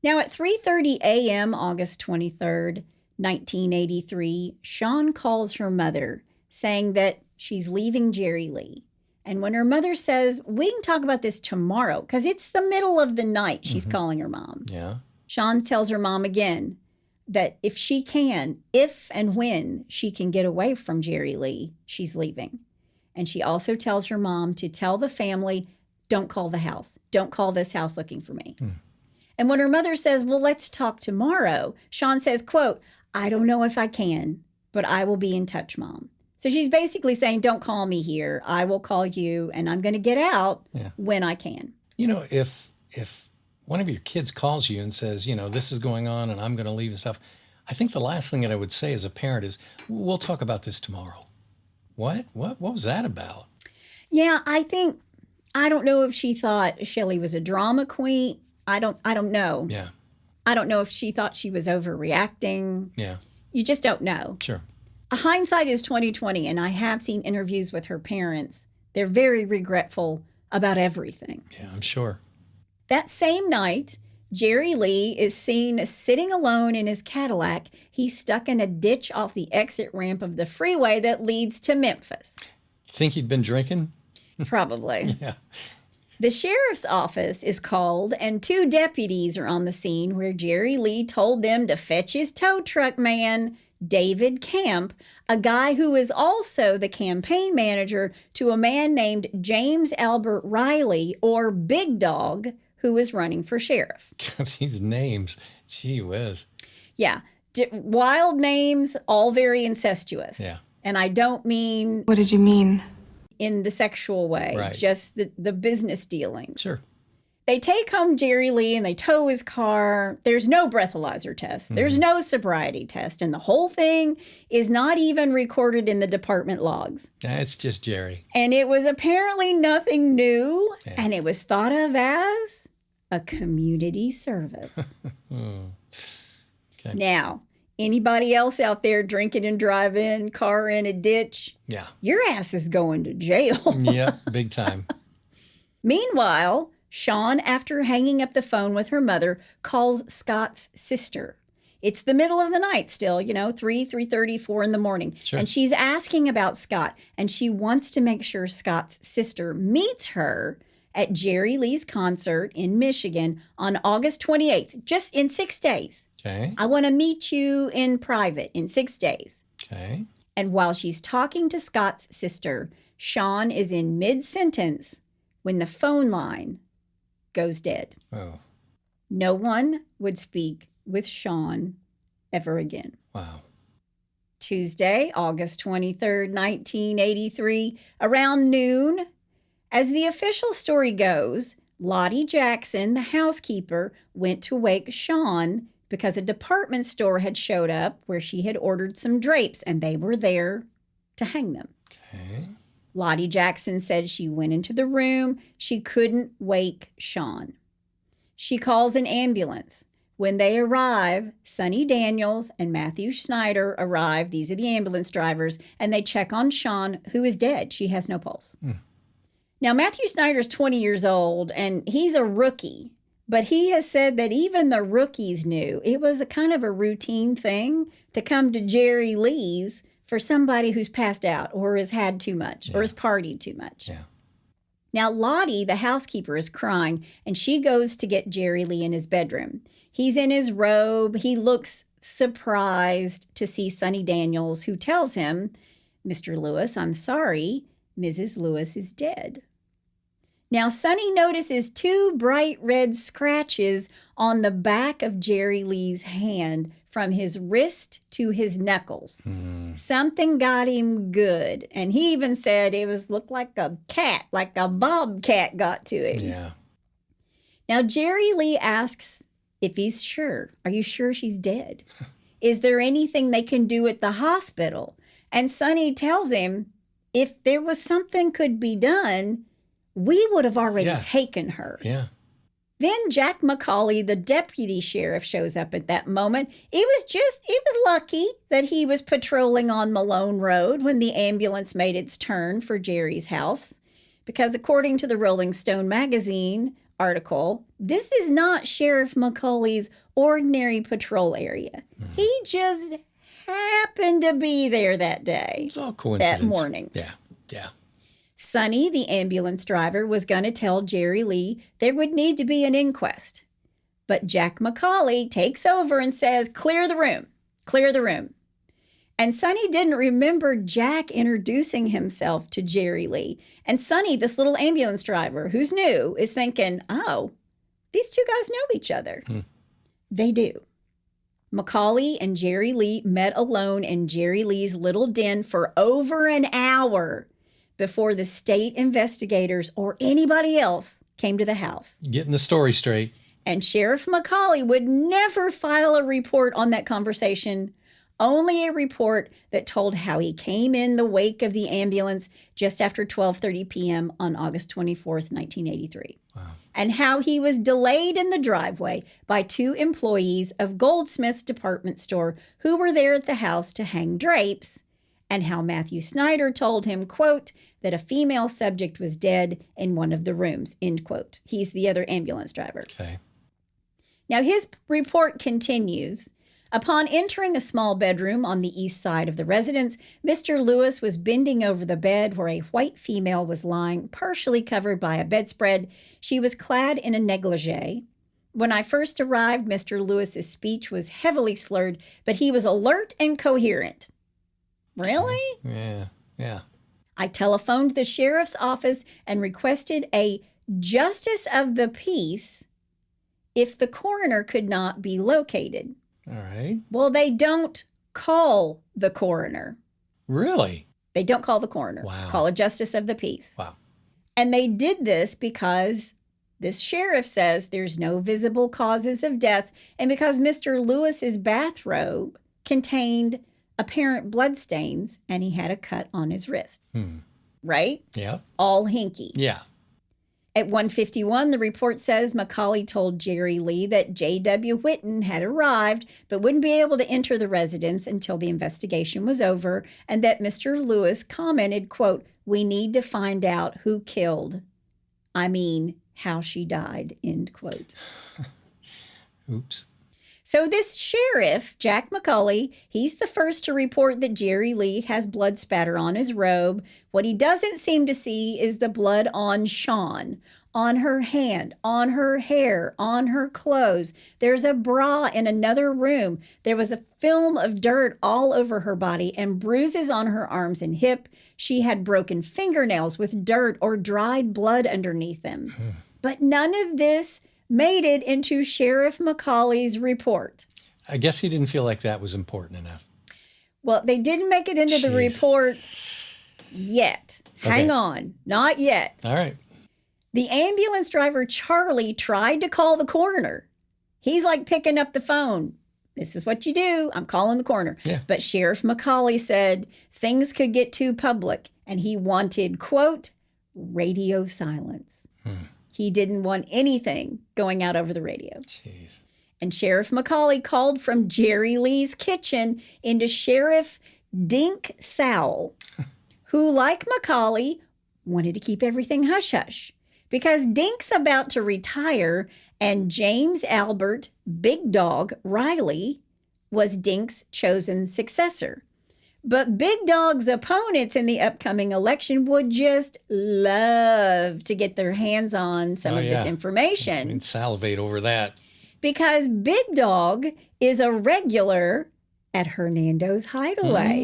Now, at 3:30 a.m., August 23rd, 1983, Shawn calls her mother, saying that she's leaving Jerry Lee. And when her mother says, we can talk about this tomorrow, because it's the middle of the night, she's calling her mom. Yeah. Shawn tells her mom again that if and when she can get away from Jerry Lee, she's leaving. And she also tells her mom to tell the family, don't call the house. Don't call this house looking for me. And when her mother says, well, let's talk tomorrow, Shawn says, quote, I don't know if I can, but I will be in touch, Mom. So she's basically saying, don't call me here. I will call you, and I'm going to get out when I can. You know, if one of your kids calls you and says, you know, this is going on and I'm going to leave and stuff, I think the last thing that I would say as a parent is, we'll talk about this tomorrow. What was that about? Yeah, I don't know if she thought Shelley was a drama queen. I don't know. Yeah. I don't know if she thought she was overreacting. Yeah. You just don't know. Sure. Hindsight is 20/20, and I have seen interviews with her parents. They're very regretful about everything. Yeah, I'm sure. That same night, Jerry Lee is seen sitting alone in his Cadillac. He's stuck in a ditch off the exit ramp of the freeway that leads to Memphis. Think he'd been drinking? Probably. Yeah. The sheriff's office is called, and 2 deputies are on the scene where Jerry Lee told them to fetch his tow truck man, David Camp, a guy who is also the campaign manager to a man named James Albert Riley, or Big Dog, who is running for sheriff. These names, gee whiz. Yeah, wild names, all very incestuous. Yeah. And I don't mean What did you mean? in the sexual way, Right. just the business dealings. Sure. They take home Jerry Lee and they tow his car. There's no breathalyzer test. There's no sobriety test. And the whole thing is not even recorded in the department logs. It's just Jerry. And it was apparently nothing new. Yeah. And it was thought of as a community service. Okay. Now, anybody else out there drinking and driving, car in a ditch? Yeah. Your ass is going to jail. Yeah, big time. Meanwhile, Shawn, after hanging up the phone with her mother, calls Scott's sister. It's the middle of the night still, 3:30, 4 in the morning. Sure. And she's asking about Scott, and she wants to make sure Scott's sister meets her at Jerry Lee's concert in Michigan on August 28th, just in 6 days. Okay. I want to meet you in private in 6 days. Okay. And while she's talking to Scott's sister, Shawn is in mid-sentence when the phone line goes dead. Oh, No one would speak with Shawn ever again. wow. Tuesday, August 23rd, 1983, around noon. As the official story goes, Lottie Jackson, the housekeeper, went to wake Shawn because a department store had showed up where she had ordered some drapes and they were there to hang them. Okay. Lottie Jackson said she went into the room. She couldn't wake Shawn. She calls an ambulance. When they arrive, Sonny Daniels and Matthew Snyder arrive. These are the ambulance drivers, and they check on Shawn, who is dead. She has no pulse. Now, Matthew Snyder's 20 years old, and he's a rookie, but he has said that even the rookies knew it was a kind of a routine thing to come to Jerry Lee's for somebody who's passed out or has had too much or has partied too much. Yeah. Now, Lottie, the housekeeper, is crying, and she goes to get Jerry Lee in his bedroom. He's in his robe. He looks surprised to see Sonny Daniels, who tells him, "Mr. Lewis, I'm sorry, Mrs. Lewis is dead." Now, Sonny notices 2 bright red scratches on the back of Jerry Lee's hand from his wrist to his knuckles. Something got him good. And he even said looked like a cat, like a bobcat got to him. Yeah. Now, Jerry Lee asks if he's sure. Are you sure she's dead? Is there anything they can do at the hospital? And Sonny tells him if there was something could be done, we would have already taken her. Yeah. Then Jack McCauley, the deputy sheriff, shows up at that moment. It was lucky that he was patrolling on Malone Road when the ambulance made its turn for Jerry's house. Because according to the Rolling Stone magazine article, this is not Sheriff McCauley's ordinary patrol area. He just happened to be there that day. It's all coincidence. That morning. Yeah. Yeah. Sonny, the ambulance driver, was going to tell Jerry Lee there would need to be an inquest. But Jack McCauley takes over and says, "Clear the room, clear the room." And Sonny didn't remember Jack introducing himself to Jerry Lee. And Sonny, this little ambulance driver who's new, is thinking, oh, these two guys know each other. They do. McCauley and Jerry Lee met alone in Jerry Lee's little den for over an hour before the state investigators or anybody else came to the house. Getting the story straight. And Sheriff McCauley would never file a report on that conversation, only a report that told how he came in the wake of the ambulance just after 12:30 p.m. on August 24th, 1983. Wow. And how he was delayed in the driveway by 2 employees of Goldsmith's department store who were there at the house to hang drapes, and how Matthew Snyder told him, quote, that a female subject was dead in one of the rooms, end quote. He's the other ambulance driver. Okay. Now, his report continues. Upon entering a small bedroom on the east side of the residence, Mr. Lewis was bending over the bed where a white female was lying, partially covered by a bedspread. She was clad in a negligee. When I first arrived, Mr. Lewis's speech was heavily slurred, but he was alert and coherent. Really? Yeah. Yeah. I telephoned the sheriff's office and requested a justice of the peace if the coroner could not be located. All right. Well, they don't call the coroner. Really? They don't call the coroner. Wow. Call a justice of the peace. Wow. And they did this because This sheriff says there's no visible causes of death, and because Mr. Lewis's bathrobe contained apparent bloodstains and he had a cut on his wrist. Right? Yeah. All hinky. Yeah. At 1:51, the report says Macaulay told Jerry Lee that J.W. Whitten had arrived but wouldn't be able to enter the residence until the investigation was over, and that Mr. Lewis commented, quote, "We need to find out who killed, how she died," end quote. Oops. So this sheriff, Jack Macaulay, he's the first to report that Jerry Lee has blood spatter on his robe. What he doesn't seem to see is the blood on Shawn, on her hand, on her hair, on her clothes. There's a bra in another room. There was a film of dirt all over her body and bruises on her arms and hip. She had broken fingernails with dirt or dried blood underneath them. But none of this made it into Sheriff Macaulay's report. I guess he didn't feel like that was important enough. Well, they didn't make it into the report yet. Hang on. Not yet. All right. The ambulance driver, Charlie, tried to call the coroner. He's like picking up the phone. This is what you do. I'm calling the coroner. Yeah. But Sheriff Macaulay said things could get too public, and he wanted, quote, radio silence. He didn't want anything going out over the radio. Jeez. And Sheriff Macaulay called from Jerry Lee's kitchen into Sheriff Dink Sowell, who, like Macaulay, wanted to keep everything hush-hush because Dink's about to retire and James Albert Big Dog Riley was Dink's chosen successor. But Big Dog's opponents in the upcoming election would just love to get their hands on some of this information. And salivate over that. Because Big Dog is a regular at Hernando's Hideaway.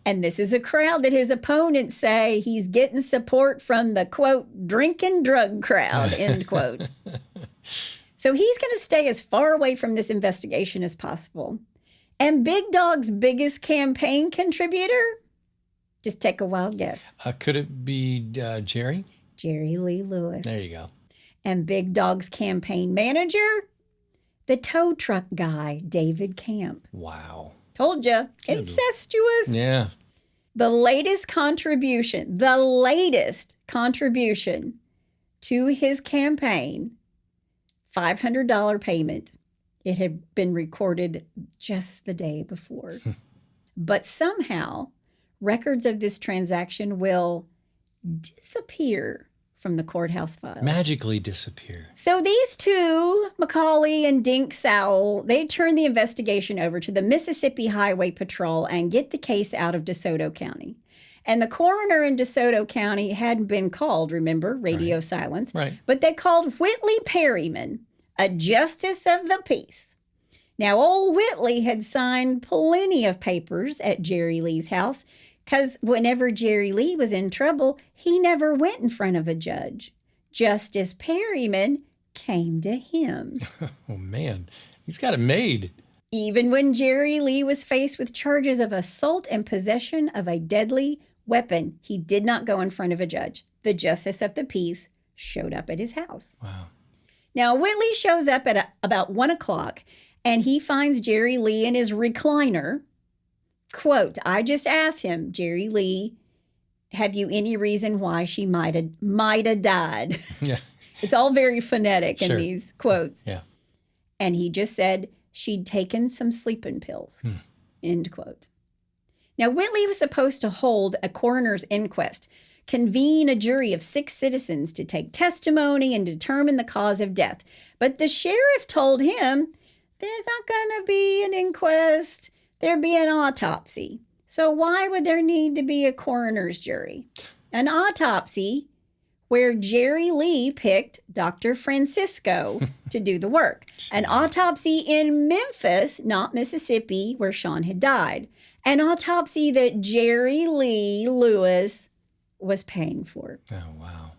And this is a crowd that his opponents say he's getting support from the, quote, drinking drug crowd, end quote. So he's going to stay as far away from this investigation as possible. And Big Dog's biggest campaign contributor? Just take a wild guess. Could it be Jerry? Jerry Lee Lewis. There you go. And Big Dog's campaign manager? The tow truck guy, David Camp. Wow. Told you. Incestuous. Yeah. The latest contribution to his campaign, $500 payment. It had been recorded just the day before. But somehow, records of this transaction will disappear from the courthouse files. Magically disappear. So these two, Macaulay and Dink Sowell, they turn the investigation over to the Mississippi Highway Patrol and get the case out of DeSoto County. And the coroner in DeSoto County hadn't been called, remember, radio silence. Right. But they called Whitley Perryman, a justice of the peace. Now, old Whitley had signed plenty of papers at Jerry Lee's house because whenever Jerry Lee was in trouble, he never went in front of a judge. Justice Perryman came to him. Oh, man. He's got it made. Even when Jerry Lee was faced with charges of assault and possession of a deadly weapon, he did not go in front of a judge. The justice of the peace showed up at his house. Wow. Now, Whitley shows up at about 1 o'clock, and he finds Jerry Lee in his recliner. Quote, I just asked him, Jerry Lee, have you any reason why she might have died? Yeah. It's all very phonetic in these quotes. Yeah. And he just said she'd taken some sleeping pills, end quote. Now, Whitley was supposed to hold a coroner's inquest, convene a jury of 6 citizens to take testimony and determine the cause of death. But the sheriff told him there's not going to be an inquest. There'd be an autopsy. So why would there need to be a coroner's jury? An autopsy where Jerry Lee picked Dr. Francisco to do the work. An autopsy in Memphis, not Mississippi, where Shawn had died. An autopsy that Jerry Lee Lewis was paying for. Oh, wow.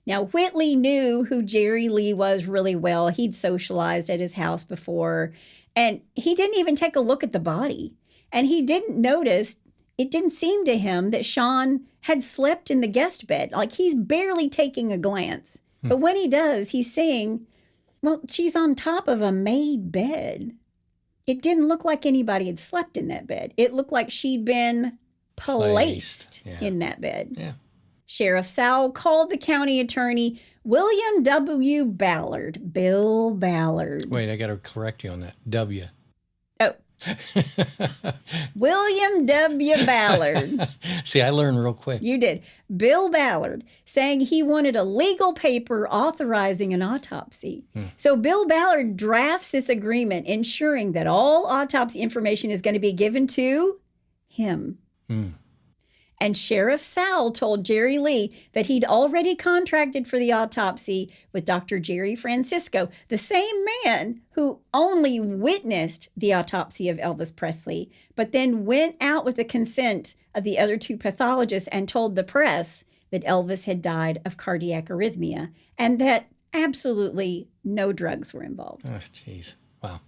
Now, Whitley knew who Jerry Lee was really well. He'd socialized at his house before, and he didn't even take a look at the body. And he didn't notice, it didn't seem to him that Shawn had slept in the guest bed. Like, he's barely taking a glance But when he does, he's seeing, well, she's on top of a made bed. It didn't look like anybody had slept in that bed. It looked like she'd been placed Yeah. in that bed. Yeah. Sheriff Sowell called the county attorney, William W. Ballard. Bill Ballard. Wait, I got to correct you on that. W. Oh. William W. Ballard. See, I learned real quick. You did. Bill Ballard, saying he wanted a legal paper authorizing an autopsy. So Bill Ballard drafts this agreement ensuring that all autopsy information is going to be given to him. And Sheriff Sowell told Jerry Lee that he'd already contracted for the autopsy with Dr. Jerry Francisco, the same man who only witnessed the autopsy of Elvis Presley, but then went out with the consent of the other two pathologists and told the press that Elvis had died of cardiac arrhythmia and that absolutely no drugs were involved. Oh, jeez. Wow.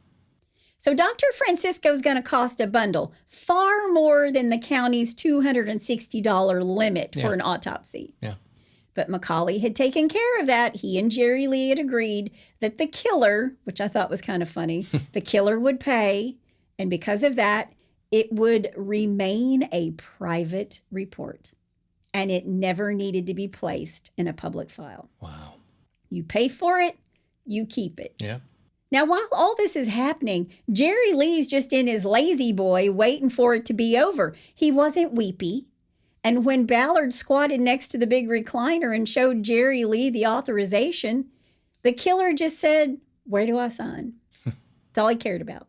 So Dr. Francisco is going to cost a bundle, far more than the county's $260 limit for an autopsy. Yeah. But Macaulay had taken care of that. He and Jerry Lee had agreed that the killer, which I thought was kind of funny, the killer would pay. And because of that, it would remain a private report. And it never needed to be placed in a public file. Wow. You pay for it, you keep it. Yeah. Now, while all this is happening, Jerry Lee's just in his lazy boy waiting for it to be over. He wasn't weepy. And when Ballard squatted next to the big recliner and showed Jerry Lee the authorization, the killer just said, "Where do I sign?" That's all he cared about.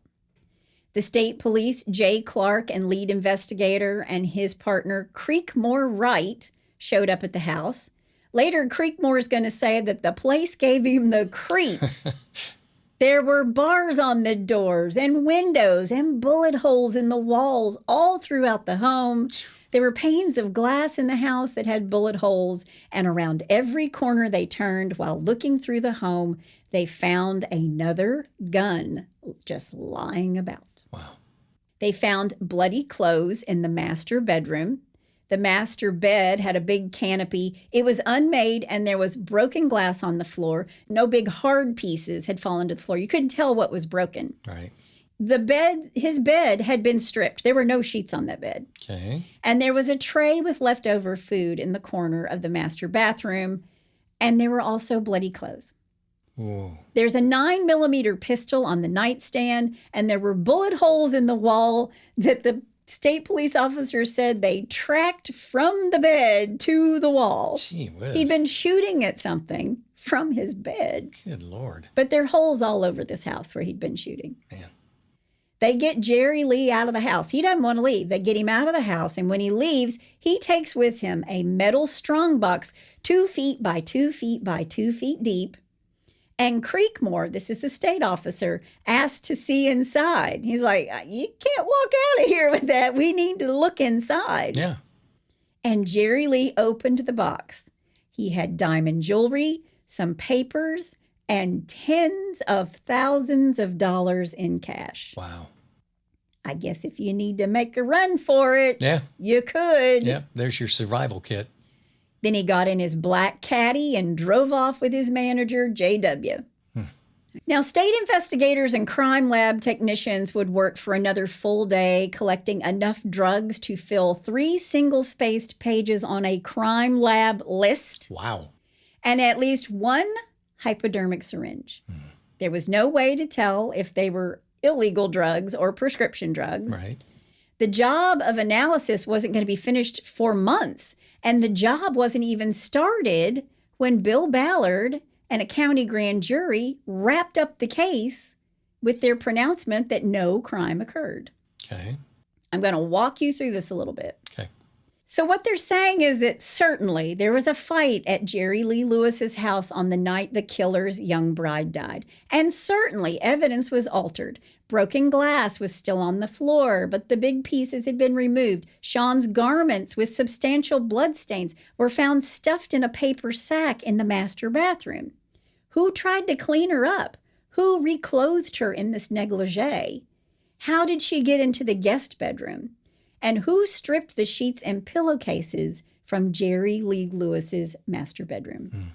The state police, Jay Clark, and lead investigator and his partner, Creekmore Wright, showed up at the house. Later, Creekmore is going to say that the place gave him the creeps. There were bars on the doors and windows and bullet holes in the walls all throughout the home. There were panes of glass in the house that had bullet holes, and around every corner they turned while looking through the home, they found another gun just lying about. Wow. They found bloody clothes in the master bedroom. The master bed had a big canopy. It was unmade, and there was broken glass on the floor. No big hard pieces had fallen to the floor. You couldn't tell what was broken. Right. His bed had been stripped. There were no sheets on that bed. Okay. And there was a tray with leftover food in the corner of the master bathroom, and there were also bloody clothes. Whoa. There's a 9mm pistol on the nightstand, and there were bullet holes in the wall that the state police officer said they tracked from the bed to the wall. Gee whiz. He'd been shooting at something from his bed. Good Lord. But there are holes all over this house where he'd been shooting. Man. They get Jerry Lee out of the house. He doesn't want to leave. They get him out of the house. And when he leaves, he takes with him a metal strongbox 2 feet by 2 feet by 2 feet deep. And Creekmore, this is the state officer, asked to see inside. He's like, "You can't walk out of here with that. We need to look inside." Yeah. And Jerry Lee opened the box. He had diamond jewelry, some papers, and tens of thousands of dollars in cash. Wow. I guess if you need to make a run for it, Yeah. you could. Yeah. There's your survival kit. Then he got in his black caddy and drove off with his manager, J.W. Now, state investigators and crime lab technicians would work for another full day, collecting enough drugs to fill 3 single-spaced pages on a crime lab list Wow. and at least 1 hypodermic syringe. There was no way to tell if they were illegal drugs or prescription drugs. Right. The job of analysis wasn't going to be finished for months, and the job wasn't even started when Bill Ballard and a county grand jury wrapped up the case with their pronouncement that no crime occurred. Okay. I'm going to walk you through this a little bit. Okay. So what they're saying is that certainly there was a fight at Jerry Lee Lewis's house on the night the killer's young bride died. And certainly evidence was altered. Broken glass was still on the floor, but the big pieces had been removed. Shawn's garments with substantial bloodstains were found stuffed in a paper sack in the master bathroom. Who tried to clean her up? Who reclothed her in this negligee? How did she get into the guest bedroom? And who stripped the sheets and pillowcases from Jerry Lee Lewis's master bedroom?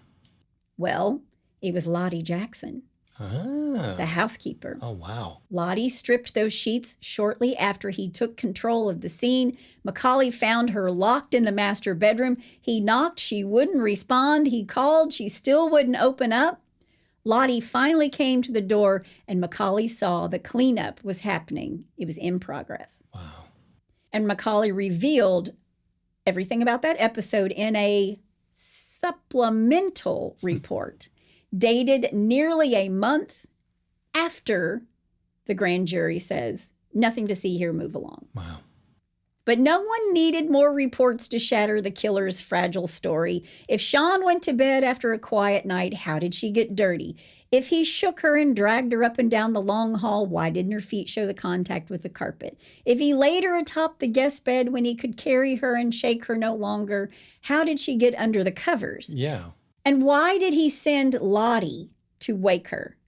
Well, it was Lottie Jackson, Ah. the housekeeper. Oh, wow. Lottie stripped those sheets shortly after he took control of the scene. Macaulay found her locked in the master bedroom. He knocked. She wouldn't respond. He called. She still wouldn't open up. Lottie finally came to the door, and Macaulay saw the cleanup was happening. It was in progress. Wow. And Macaulay revealed everything about that episode in a supplemental report dated nearly a month after the grand jury says, nothing to see here, move along. Wow. But no one needed more reports to shatter the killer's fragile story. If Shawn went to bed after a quiet night, how did she get dirty? If he shook her and dragged her up and down the long hall, why didn't her feet show the contact with the carpet? If he laid her atop the guest bed when he could carry her and shake her no longer, how did she get under the covers? Yeah. And why did he send Lottie to wake her?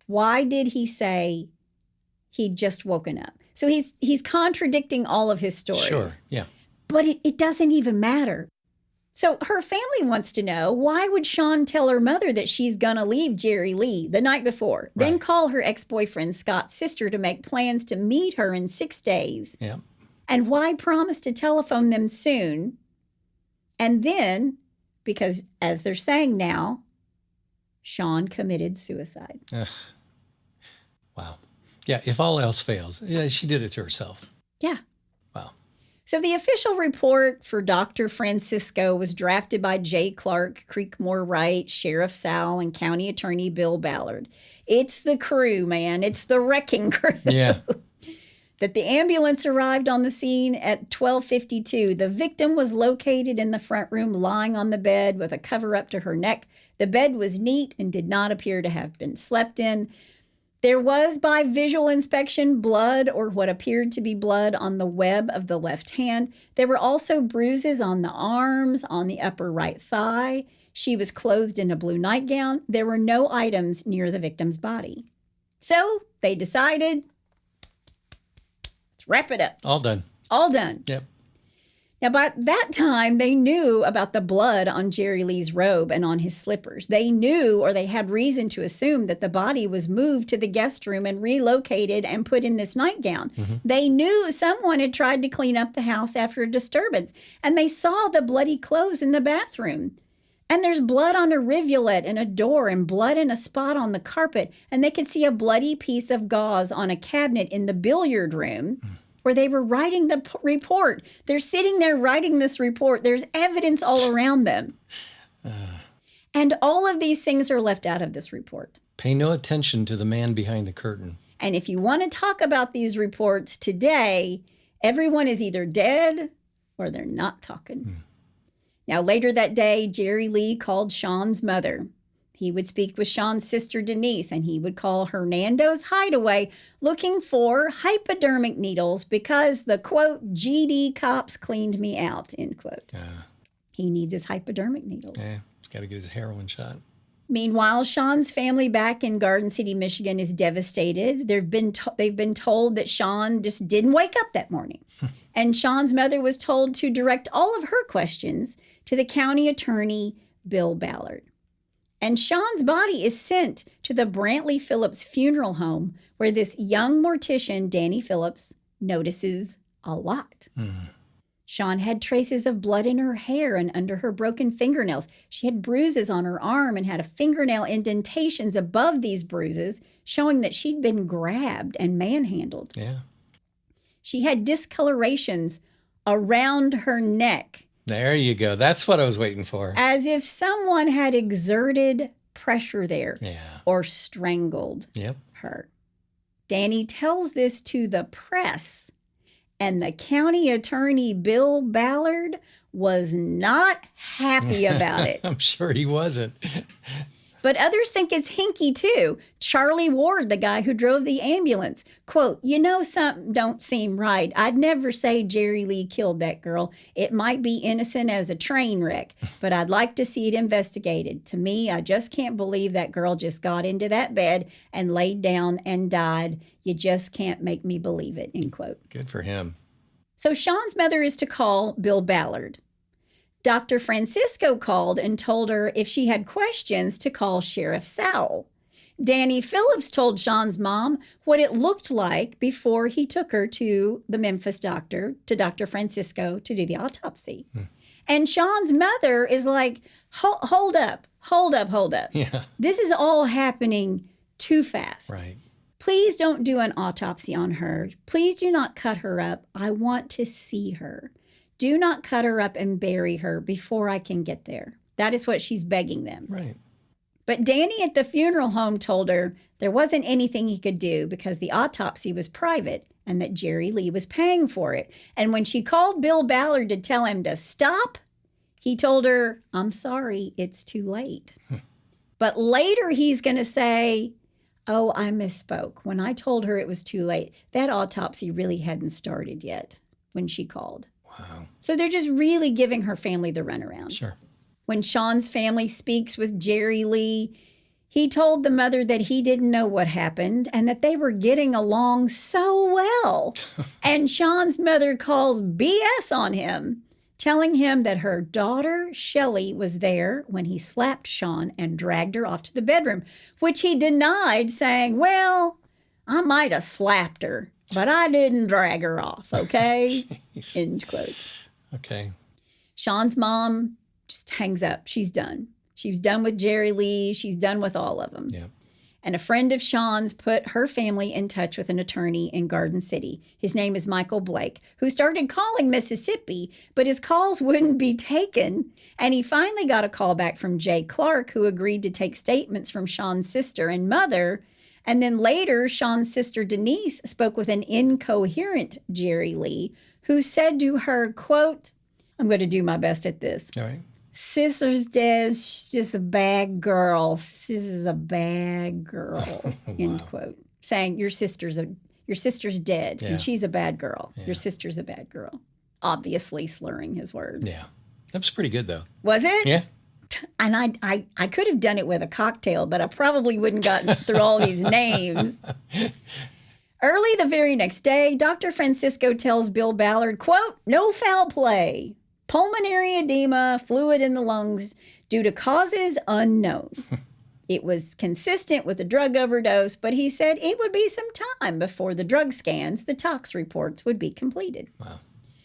Why did he say he'd just woken up? So he's contradicting all of his stories. Sure. Yeah. But it doesn't even matter. So her family wants to know, why would Shawn tell her mother that she's going to leave Jerry Lee the night before, then Right. call her ex-boyfriend Scott's sister to make plans to meet her in 6 days? Yeah. And why promise to telephone them soon? And then, because as they're saying now, Shawn committed suicide. Ugh. Wow. Yeah. If all else fails, yeah, she did it to herself. Yeah. Wow. So the official report for Dr. Francisco was drafted by Jay Clark, Creekmore Wright, Sheriff Sal, and County Attorney Bill Ballard. It's the crew, man. It's the wrecking crew. Yeah. That the ambulance arrived on the scene at 12:52. The victim was located in the front room, lying on the bed with a cover up to her neck. The bed was neat and did not appear to have been slept in. There was, by visual inspection, blood or what appeared to be blood on the web of the left hand. There were also bruises on the arms, on the upper right thigh. She was clothed in a blue nightgown. There were no items near the victim's body. So they decided, let's wrap it up. All done. All done. Yep. Now, by that time, they knew about the blood on Jerry Lee's robe and on his slippers. They knew, or they had reason to assume, that the body was moved to the guest room and relocated and put in this nightgown. They knew someone had tried to clean up the house after a disturbance, and they saw the bloody clothes in the bathroom. And there's blood on a rivulet and a door and blood in a spot on the carpet, and they could see a bloody piece of gauze on a cabinet in the billiard room where they were writing the report. They're sitting there writing this report. There's evidence all around them. And all of these things are left out of this report. Pay no attention to the man behind the curtain. And if you want to talk about these reports today, everyone is either dead or they're not talking. Now, later that day, Jerry Lee called Shawn's mother. He would speak with Shawn's sister, Denise, and he would call Hernando's Hideaway looking for hypodermic needles because the, quote, GD cops cleaned me out, end quote. He needs his hypodermic needles. Yeah, he's got to get his heroin shot. Meanwhile, Shawn's family back in Garden City, Michigan is devastated. They've been told that Shawn just didn't wake up that morning. And Shawn's mother was told to direct all of her questions to the county attorney, Bill Ballard. And Shawn's body is sent to the Brantley Phillips funeral home, where this young mortician, Danny Phillips, notices a lot. Shawn had traces of blood in her hair and under her broken fingernails. She had bruises on her arm and had a fingernail indentations above these bruises, showing that she'd been grabbed and manhandled. Yeah. She had discolorations around her neck, There you go. That's what I was waiting for. as if someone had exerted pressure there Yeah. or strangled Yep. her. Danny tells this to the press, and the county attorney, Bill Ballard, was not happy about it. I'm sure he wasn't. But others think it's hinky too. Charlie Ward, the guy who drove the ambulance, quote, "You know, something don't seem right. I'd never say Jerry Lee killed that girl. It might be innocent as a train wreck, but I'd like to see it investigated. To me, I just can't believe that girl just got into that bed and laid down and died. You just can't make me believe it," end quote. Good for him. So Shawn's mother is to call Bill Ballard. Dr. Francisco called and told her if she had questions to call Sheriff Sowell. Danny Phillips told Shawn's mom what it looked like before he took her to the Memphis doctor, to Dr. Francisco, to do the autopsy. And Shawn's mother is like, hold up. Yeah. This is all happening too fast. Right. Please don't do an autopsy on her. Please do not cut her up. I want to see her. Do not cut her up and bury her before I can get there. That is what she's begging them. Right. But Danny at the funeral home told her there wasn't anything he could do because the autopsy was private and that Jerry Lee was paying for it. And when she called Bill Ballard to tell him to stop, he told her, I'm sorry, it's too late. But later he's going to say, oh, I misspoke. When I told her it was too late, that autopsy really hadn't started yet when she called. Wow. So they're just really giving her family the runaround. Sure. When Shawn's family speaks with Jerry Lee, he told the mother that he didn't know what happened and that they were getting along so well. And Shawn's mother calls BS on him, telling him that her daughter, Shelley, was there when he slapped Shawn and dragged her off to the bedroom, which he denied, saying, well, I might have slapped her, but I didn't drag her off, okay? End quote. Okay. Shawn's mom just hangs up. She's done. She's done with Jerry Lee. She's done with all of them. Yeah. And a friend of Shawn's put her family in touch with an attorney in Garden City. His name is Michael Blake, who started calling Mississippi, but his calls wouldn't be taken. And he finally got a call back from Jay Clark, who agreed to take statements from Shawn's sister and mother. And then later, Shawn's sister Denise spoke with an incoherent Jerry Lee, who said to her, quote, I'm going to do my best at this. All right. Sister's dead. She's just a bad girl. This is a bad girl. End quote. Saying your sister's dead Yeah. and she's a bad girl. Yeah. Your sister's a bad girl. Obviously slurring his words. Yeah. That was pretty good, though. Was it? Yeah. And I could have done it with a cocktail, but I probably wouldn't gotten through all these names. Early the very next day, Dr. Francisco tells Bill Ballard, quote, no foul play. Pulmonary edema, fluid in the lungs due to causes unknown. It was consistent with a drug overdose, but he said it would be some time before the drug scans, the tox reports, would be completed. Wow.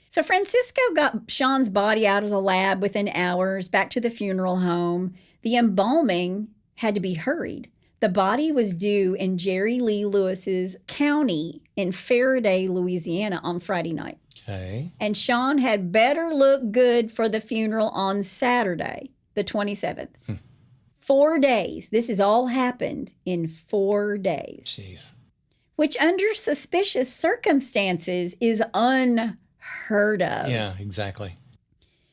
So Francisco got Shawn's body out of the lab within hours, back to the funeral home. The embalming had to be hurried. The body was due in Jerry Lee Lewis's county in Faraday, Louisiana on Friday night. Okay. And Shawn had better look good for the funeral on Saturday, the 27th. 4 days. This has all happened in 4 days. Jeez. Which under suspicious circumstances is unheard of. Yeah, exactly.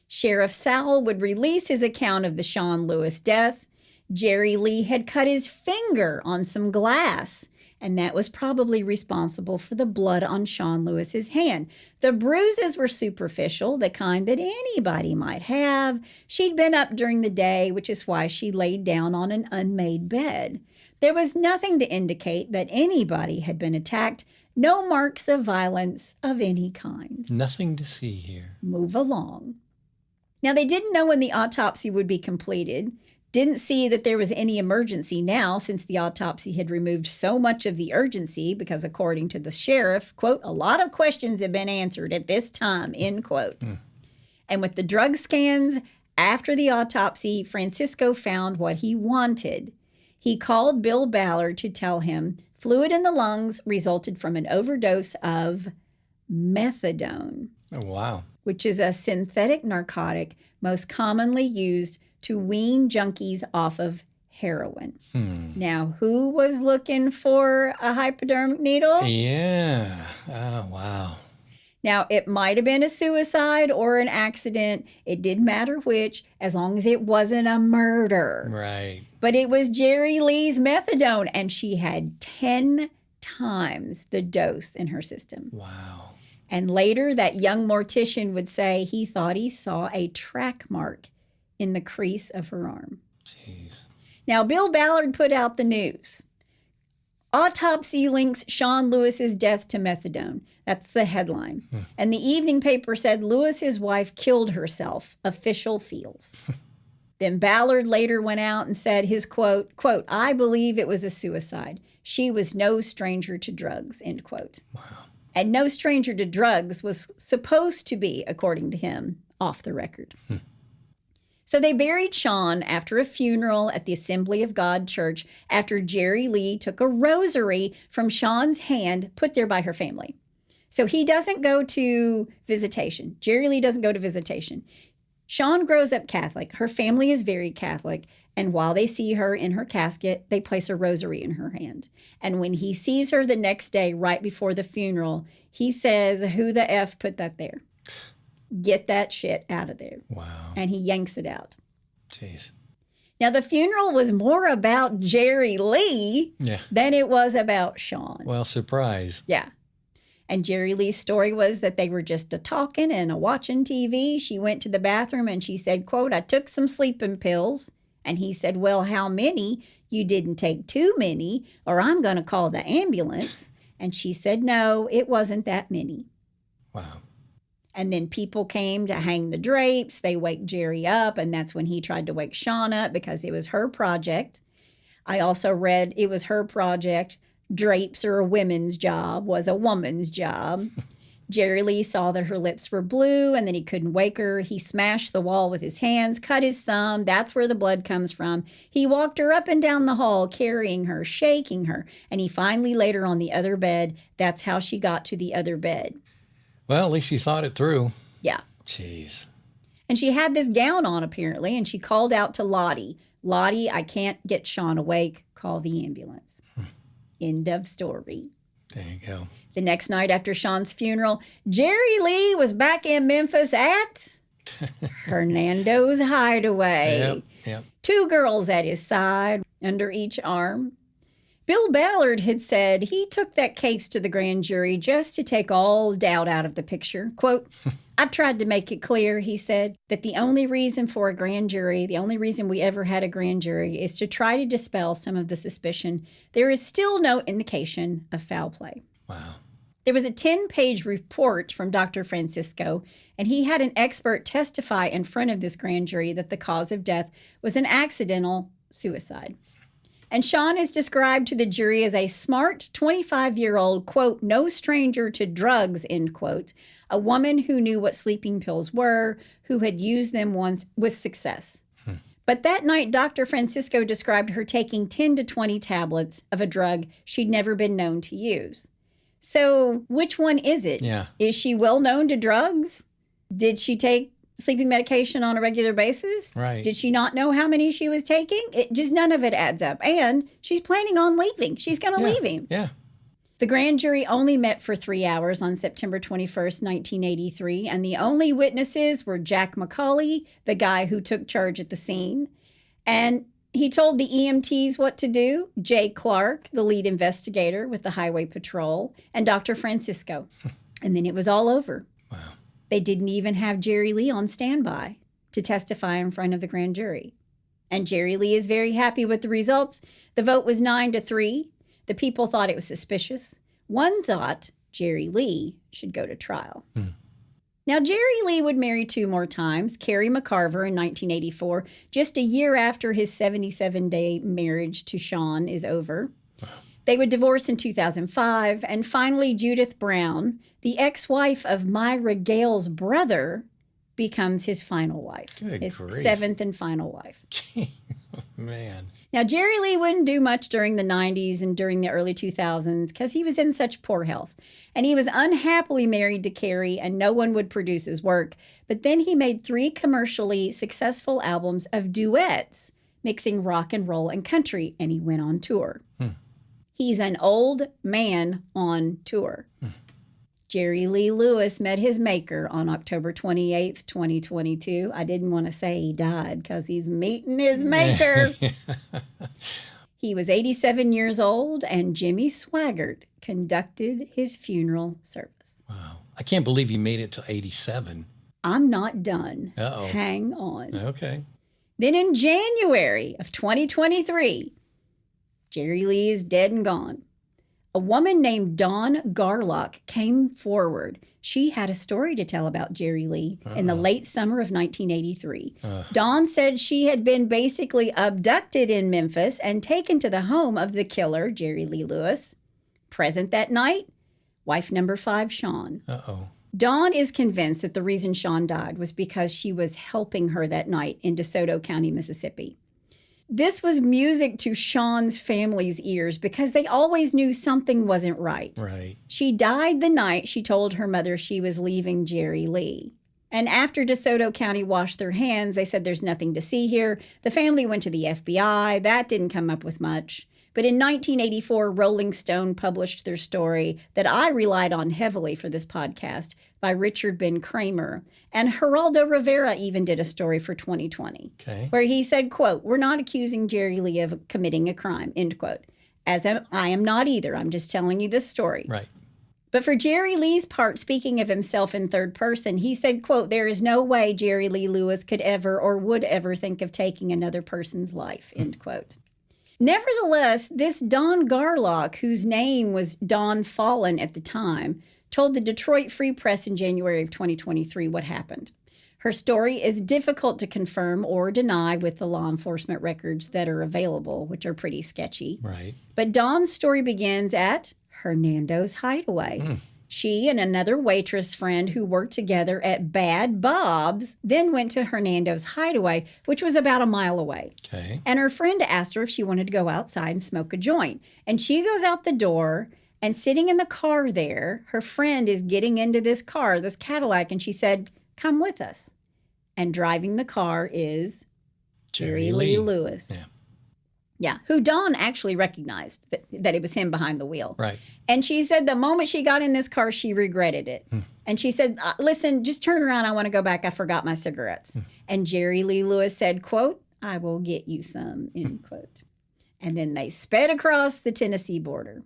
Sheriff Sowell would release his account of the Shawn Lewis death. Jerry Lee had cut his finger on some glass, and that was probably responsible for the blood on Shawn Lewis's hand. The bruises were superficial, the kind that anybody might have. She'd been up during the day, which is why she laid down on an unmade bed. There was nothing to indicate that anybody had been attacked, no marks of violence of any kind. Nothing to see here. Move along. Now, they didn't know when the autopsy would be completed. Didn't see that there was any emergency now since the autopsy had removed so much of the urgency because, according to the sheriff, quote, a lot of questions have been answered at this time, end quote. And with the drug scans after the autopsy, Francisco found what he wanted. He called Bill Ballard to tell him fluid in the lungs resulted from an overdose of methadone, Oh, wow. which is a synthetic narcotic most commonly used to wean junkies off of heroin. Now, who was looking for a hypodermic needle? Yeah. Oh, wow. Now, it might have been a suicide or an accident. It didn't matter which, as long as it wasn't a murder. Right. But it was Jerry Lee's methadone, and she had 10 times the dose in her system. Wow. And later, that young mortician would say he thought he saw a track mark in the crease of her arm. Jeez. Now, Bill Ballard put out the news. Autopsy links Shawn Lewis's death to methadone. That's the headline. And the evening paper said Lewis's wife killed herself. Official feels. Then Ballard later went out and said his quote, I believe it was a suicide. She was no stranger to drugs, end quote. Wow. And no stranger to drugs was supposed to be, according to him, off the record. So they buried Shawn after a funeral at the Assembly of God Church after Jerry Lee took a rosary from Shawn's hand put there by her family. So he doesn't go to visitation. Jerry Lee doesn't go to visitation. Shawn grows up Catholic. Her family is very Catholic. And while they see her in her casket, they place a rosary in her hand. And when he sees her the next day, right before the funeral, he says, who the F put that there? Get that shit out of there. Wow. And he yanks it out. Jeez. Now, the funeral was more about Jerry Lee than it was about Shawn. Well, surprise. Yeah. And Jerry Lee's story was that they were just a-talking and a-watching TV. She went to the bathroom and she said, quote, I took some sleeping pills. And he said, well, how many? You didn't take too many or I'm going to call the ambulance. And she said, no, it wasn't that many. Wow. And then people came to hang the drapes. They waked Jerry up, and that's when he tried to wake Shawn up because it was her project. I also read it was her project. Drapes are a women's job, was a woman's job. Jerry Lee saw that her lips were blue, and then he couldn't wake her. He smashed the wall with his hands, cut his thumb. That's where the blood comes from. He walked her up and down the hall, carrying her, shaking her, and he finally laid her on the other bed. That's how she got to the other bed. Well, at least he thought it through. Yeah. Jeez. And she had this gown on, apparently, and she called out to Lottie, Lottie, I can't get Shawn awake. Call the ambulance. End of story. There you go. The next night after Shawn's funeral, Jerry Lee was back in Memphis at Hernando's Hideaway. Yep. 2 girls at his side, under each arm. Bill Ballard had said he took that case to the grand jury just to take all doubt out of the picture. Quote, I've tried to make it clear, he said, that the only reason for a grand jury, the only reason we ever had a grand jury is to try to dispel some of the suspicion. There is still no indication of foul play. Wow. There was a 10-page report from Dr. Francisco, and he had an expert testify in front of this grand jury that the cause of death was an accidental suicide. And Shawn is described to the jury as a smart 25-year-old, quote, no stranger to drugs, end quote, a woman who knew what sleeping pills were, who had used them once with success. But that night, Dr. Francisco described her taking 10 to 20 tablets of a drug she'd never been known to use. So which one is it? Yeah. Is she well known to drugs? Did she take sleeping medication on a regular basis? Right. Did she not know how many she was taking? None of it adds up. And she's planning on leaving. She's going to leave him. Yeah. The grand jury only met for 3 hours on September 21st, 1983, and the only witnesses were Jack McCauley, the guy who took charge at the scene, and he told the EMTs what to do, Jay Clark, the lead investigator with the Highway Patrol, and Dr. Francisco. And then it was all over. Wow. They didn't even have Jerry Lee on standby to testify in front of the grand jury. And Jerry Lee is very happy with the results. The vote was 9-3. The people thought it was suspicious. One thought Jerry Lee should go to trial. Now, Jerry Lee would marry 2 more times, Carrie McCarver in 1984, just a year after his 77-day marriage to Shawn is over. Wow. They would divorce in 2005, and finally Judith Brown, the ex-wife of Myra Gale's brother, becomes his final wife, his grief. 7th and final wife. Man. Now, Jerry Lee wouldn't do much during the 90s and during the early 2000s because he was in such poor health. And he was unhappily married to Carrie, and no one would produce his work. But then he made 3 commercially successful albums of duets, mixing rock and roll and country, and he went on tour. He's an old man on tour. Jerry Lee Lewis met his maker on October 28th, 2022. I didn't want to say he died because he's meeting his maker. He was 87 years old, and Jimmy Swaggart conducted his funeral service. Wow. I can't believe he made it to 87. I'm not done. Uh-oh. Hang on. Okay. Then in January of 2023, Jerry Lee is dead and gone. A woman named Dawn Garlock came forward. She had a story to tell about Jerry Lee in the late summer of 1983. Dawn said she had been basically abducted in Memphis and taken to the home of the killer, Jerry Lee Lewis. Present that night, wife number 5, Shawn. Uh-oh. Dawn is convinced that the reason Shawn died was because she was helping her that night in DeSoto County, Mississippi. This was music to Shawn's family's ears because they always knew something wasn't right. Right. She died the night she told her mother she was leaving Jerry Lee. And after DeSoto County washed their hands, they said there's nothing to see here. The family went to the FBI. That didn't come up with much. But in 1984, Rolling Stone published their story that I relied on heavily for this podcast by Richard Ben Kramer. And Geraldo Rivera even did a story for 2020 where he said, quote, "We're not accusing Jerry Lee of committing a crime," end quote. I am not either. I'm just telling you this story. Right. But for Jerry Lee's part, speaking of himself in third person, he said, quote, "There is no way Jerry Lee Lewis could ever or would ever think of taking another person's life," end quote. Nevertheless, this Dawn Garlock, whose name was Dawn Fallon at the time, told the Detroit Free Press in January of 2023 what happened. Her story is difficult to confirm or deny with the law enforcement records that are available, which are pretty sketchy. Right. But Dawn's story begins at Hernando's Hideaway. She and another waitress friend who worked together at Bad Bob's then went to Hernando's Hideaway, which was about a mile away. Okay. And her friend asked her if she wanted to go outside and smoke a joint. And she goes out the door, and sitting in the car there, her friend is getting into this car, this Cadillac, and she said, "Come with us." And driving the car is Jerry Lee Lewis. Yeah. Yeah, who Dawn actually recognized that it was him behind the wheel. Right. And she said the moment she got in this car, she regretted it. And she said, "Listen, just turn around. I want to go back. I forgot my cigarettes." And Jerry Lee Lewis said, quote, "I will get you some," end quote. And then they sped across the Tennessee border.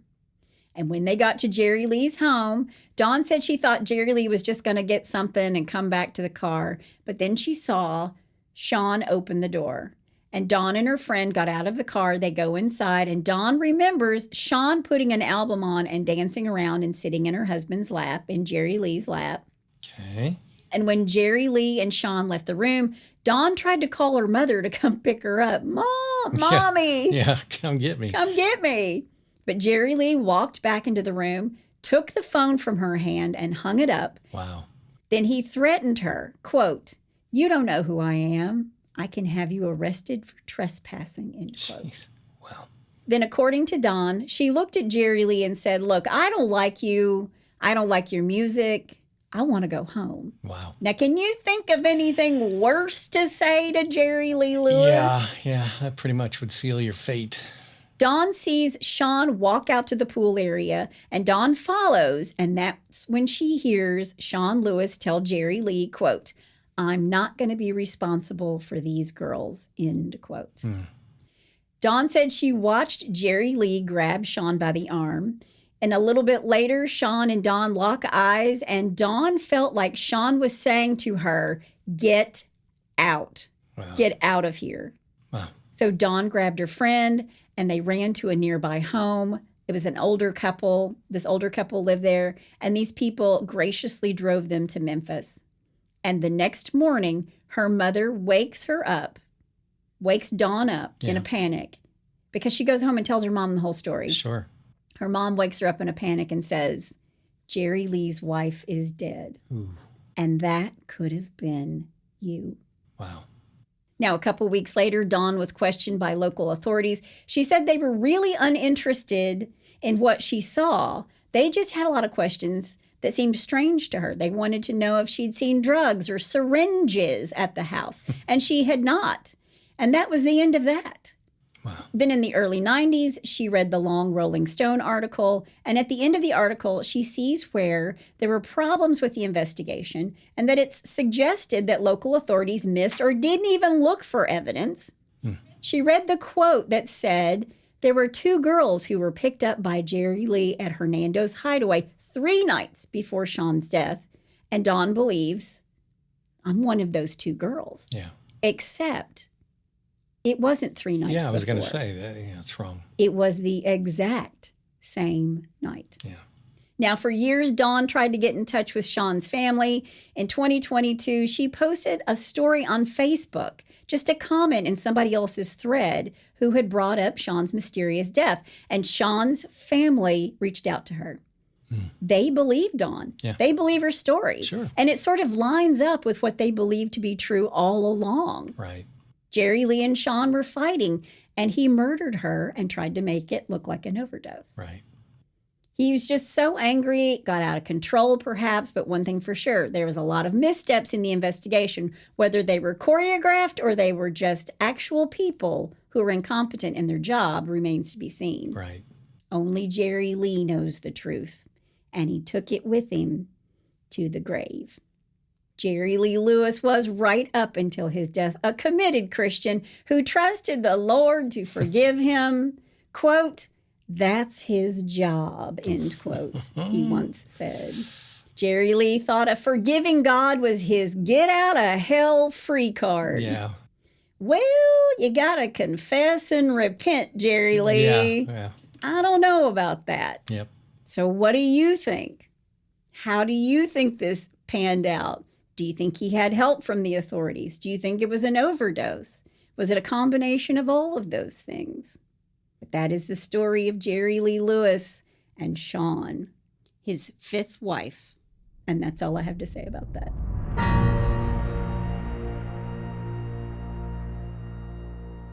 And when they got to Jerry Lee's home, Dawn said she thought Jerry Lee was just going to get something and come back to the car. But then she saw Shawn open the door. And Dawn and her friend got out of the car. They go inside, and Dawn remembers Shawn putting an album on and dancing around and sitting in her husband's lap, in Jerry Lee's lap. Okay. And when Jerry Lee and Shawn left the room, Dawn tried to call her mother to come pick her up. Mommy! Yeah, come get me. Come get me. But Jerry Lee walked back into the room, took the phone from her hand, and hung it up. Wow. Then he threatened her, quote, "You don't know who I am. I can have you arrested for trespassing," end quote. Jeez. Wow. Then, according to Dawn, she looked at Jerry Lee and said, "Look, I don't like you. I don't like your music. I want to go home." Wow. Now, can you think of anything worse to say to Jerry Lee Lewis? Yeah. That pretty much would seal your fate. Dawn sees Shawn walk out to the pool area, and Dawn follows, and that's when she hears Shawn Lewis tell Jerry Lee, quote, "I'm not going to be responsible for these girls," end quote. Dawn said she watched Jerry Lee grab Shawn by the arm, and a little bit later, Shawn and Dawn lock eyes, and Dawn felt like Shawn was saying to her, "Get out. Wow. Get out of here." Wow. So Dawn grabbed her friend, and they ran to a nearby home. It was an older couple. This older couple lived there, and these people graciously drove them to Memphis. And the next morning, her mother wakes Dawn up in a panic, because she goes home and tells her mom the whole story. Sure. Her mom wakes her up in a panic and says, "Jerry Lee's wife is dead." Ooh. And that could have been you. Wow. Now, a couple weeks later, Dawn was questioned by local authorities. She said they were really uninterested in what she saw. They just had a lot of questions that seemed strange to her. They wanted to know if she'd seen drugs or syringes at the house, and she had not. And that was the end of that. Wow. Then in the early 90s, she read the long Rolling Stone article, and at the end of the article, she sees where there were problems with the investigation and that it's suggested that local authorities missed or didn't even look for evidence. She read the quote that said, "There were 2 girls who were picked up by Jerry Lee at Hernando's Hideaway 3 nights before Shawn's death, and Dawn believes I'm one of those 2 girls." Yeah. Except it wasn't 3 nights before. Yeah, I was going to say that. Yeah, it's wrong. It was the exact same night. Yeah. Now, for years, Dawn tried to get in touch with Shawn's family. In 2022, she posted a story on Facebook, just a comment in somebody else's thread who had brought up Shawn's mysterious death. And Shawn's family reached out to her. They believe Dawn. Yeah. They believe her story. Sure. And it sort of lines up with what they believe to be true all along. Right. Jerry Lee and Shawn were fighting, and he murdered her and tried to make it look like an overdose. Right. He was just so angry, got out of control perhaps, but one thing for sure, there was a lot of missteps in the investigation, whether they were choreographed or they were just actual people who were incompetent in their job remains to be seen. Right. Only Jerry Lee knows the truth, and he took it with him to the grave. Jerry Lee Lewis was right up until his death a committed Christian who trusted the Lord to forgive him. Quote, "That's his job," end quote, he once said. Jerry Lee thought a forgiving God was his get out of hell free card. Yeah. Well, you gotta confess and repent, Jerry Lee. Yeah. I don't know about that. Yep. So what do you think? How do you think this panned out? Do you think he had help from the authorities? Do you think it was an overdose? Was it a combination of all of those things? But that is the story of Jerry Lee Lewis and Shawn, his fifth wife. And that's all I have to say about that.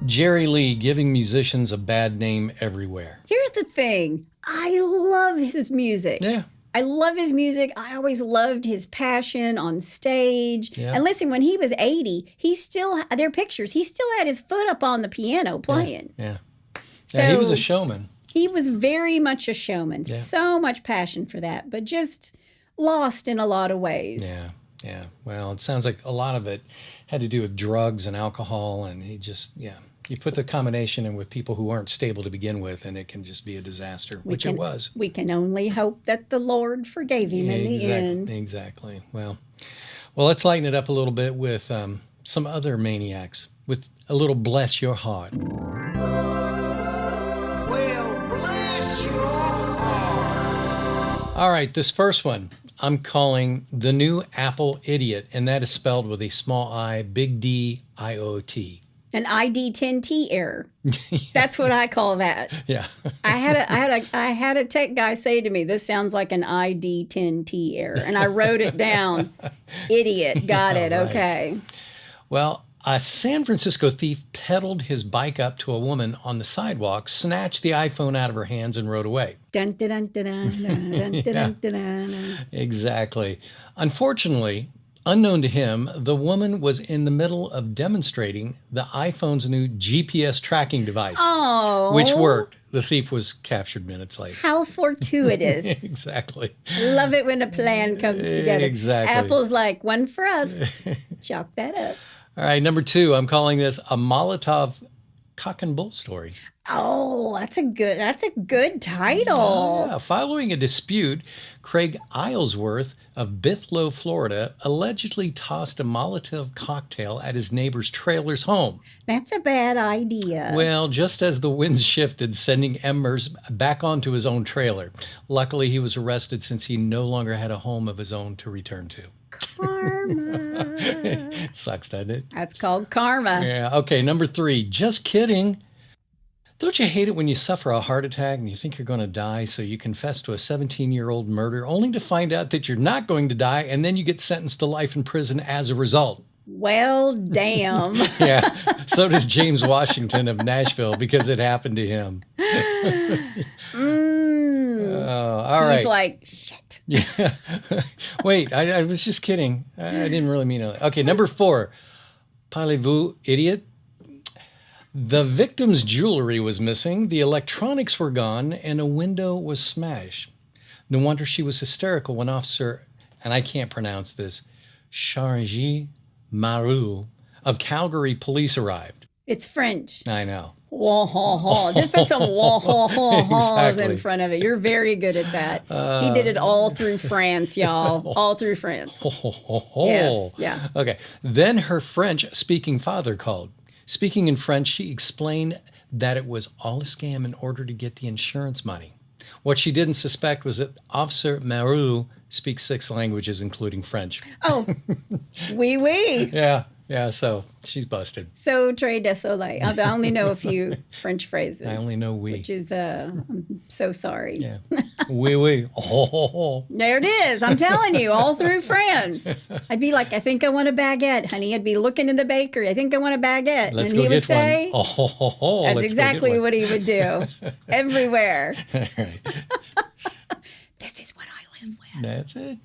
Jerry Lee giving musicians a bad name everywhere. Here's the thing. I love his music. Yeah. I love his music. I always loved his passion on stage. Yeah. And listen, when he was 80, there are pictures, he still had his foot up on the piano playing. Yeah. So Yeah, he was a showman. He was very much a showman. Yeah. So much passion for that, but just lost in a lot of ways. Yeah. Yeah. Well, it sounds like a lot of it had to do with drugs and alcohol, and he just, you put the combination in with people who aren't stable to begin with, and it can just be a disaster, which it was. We can only hope that the Lord forgave him in the end. Exactly. Well, let's lighten it up a little bit with some other maniacs, with a little Bless Your Heart. Well, bless your heart. All right, this first one I'm calling the new Apple idiot, and that is spelled with a small I, big D, I-O-T. An ID10T error. That's what I call that. Yeah. I had a tech guy say to me, "This sounds like an ID10T error," and I wrote it down. Idiot. Got it. Right. Okay. Well, a San Francisco thief pedaled his bike up to a woman on the sidewalk, snatched the iPhone out of her hands, and rode away. Dun, dun, dun, dun, dun, dun, dun, dun, dun, dun. Exactly. Unfortunately, unknown to him, the woman was in the middle of demonstrating the iPhone's new GPS tracking device, Oh. which worked. The thief was captured minutes later. How fortuitous. Exactly. Love it when a plan comes together. Exactly. Apple's like, one for us. Chalk that up. All right, number 2, I'm calling this a Molotov cock and bull story. Oh, that's a good title. Yeah. Following a dispute, Craig Islesworth of Bithlow, Florida, allegedly tossed a Molotov cocktail at his neighbor's trailer's home. That's a bad idea. Well, just as the winds shifted, sending embers back onto his own trailer. Luckily, he was arrested since he no longer had a home of his own to return to. Karma. Sucks, doesn't it? That's called karma. Yeah. Okay, number 3, just kidding. Don't you hate it when you suffer a heart attack and you think you're going to die, so you confess to a 17-year-old murder only to find out that you're not going to die, and then you get sentenced to life in prison as a result? Well, damn. Yeah, so does James Washington of Nashville, because it happened to him. All right. He's like, shit. Yeah. Wait, I was just kidding. I didn't really mean it. Okay, number 4, parlez-vous, idiot? The victim's jewelry was missing, the electronics were gone, and a window was smashed. No wonder she was hysterical when Officer, and I can't pronounce this, Chargy Marou of Calgary police arrived. It's French. I know. Wah, ha, ha. Just put some wah, ha, ha, ha's Exactly. in front of it. You're very good at that. He did it all through France, y'all. All through France. Yes, yeah. Okay. Then her French-speaking father called. Speaking in French, she explained that it was all a scam in order to get the insurance money. What she didn't suspect was that Officer Maru speaks 6 languages, including French. Oh, oui. Yeah, so she's busted. So très désolé. I only know a few French phrases. I only know oui. Which is, I'm so sorry. Yeah. Oui. Oh. There it is. I'm telling you, all through France. I'd be like, I think I want a baguette, honey. I'd be looking in the bakery. I think I want a baguette. Let's and go he would get say, one. Oh, that's let's exactly go get what he would do. Everywhere. one. All right. This is what I live with. That's it.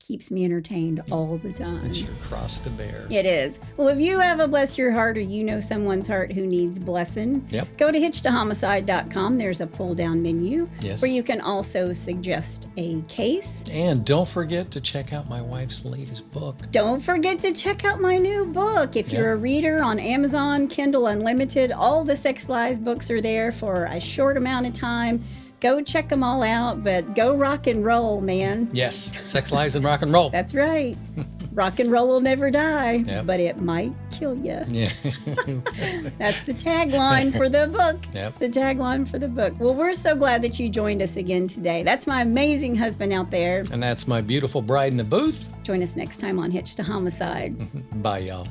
Keeps me entertained all the time. It's your cross to bear. It is. Well, if you have a bless your heart or you know someone's heart who needs blessing, go to hitchtahomicide.com. There's a pull down menu where you can also suggest a case. And don't forget to check out my wife's latest book. Don't forget to check out my new book. If you're a reader on Amazon, Kindle Unlimited, all the Sex Lies books are there for a short amount of time. Go check them all out, but go rock and roll, man. Yes, Sex, Lies, and Rock and Roll. That's right. Rock and roll will never die, Yep. but it might kill you. Yeah. That's the tagline for the book. Yep. The tagline for the book. Well, we're so glad that you joined us again today. That's my amazing husband out there. And that's my beautiful bride in the booth. Join us next time on Hitch to Homicide. Bye, y'all.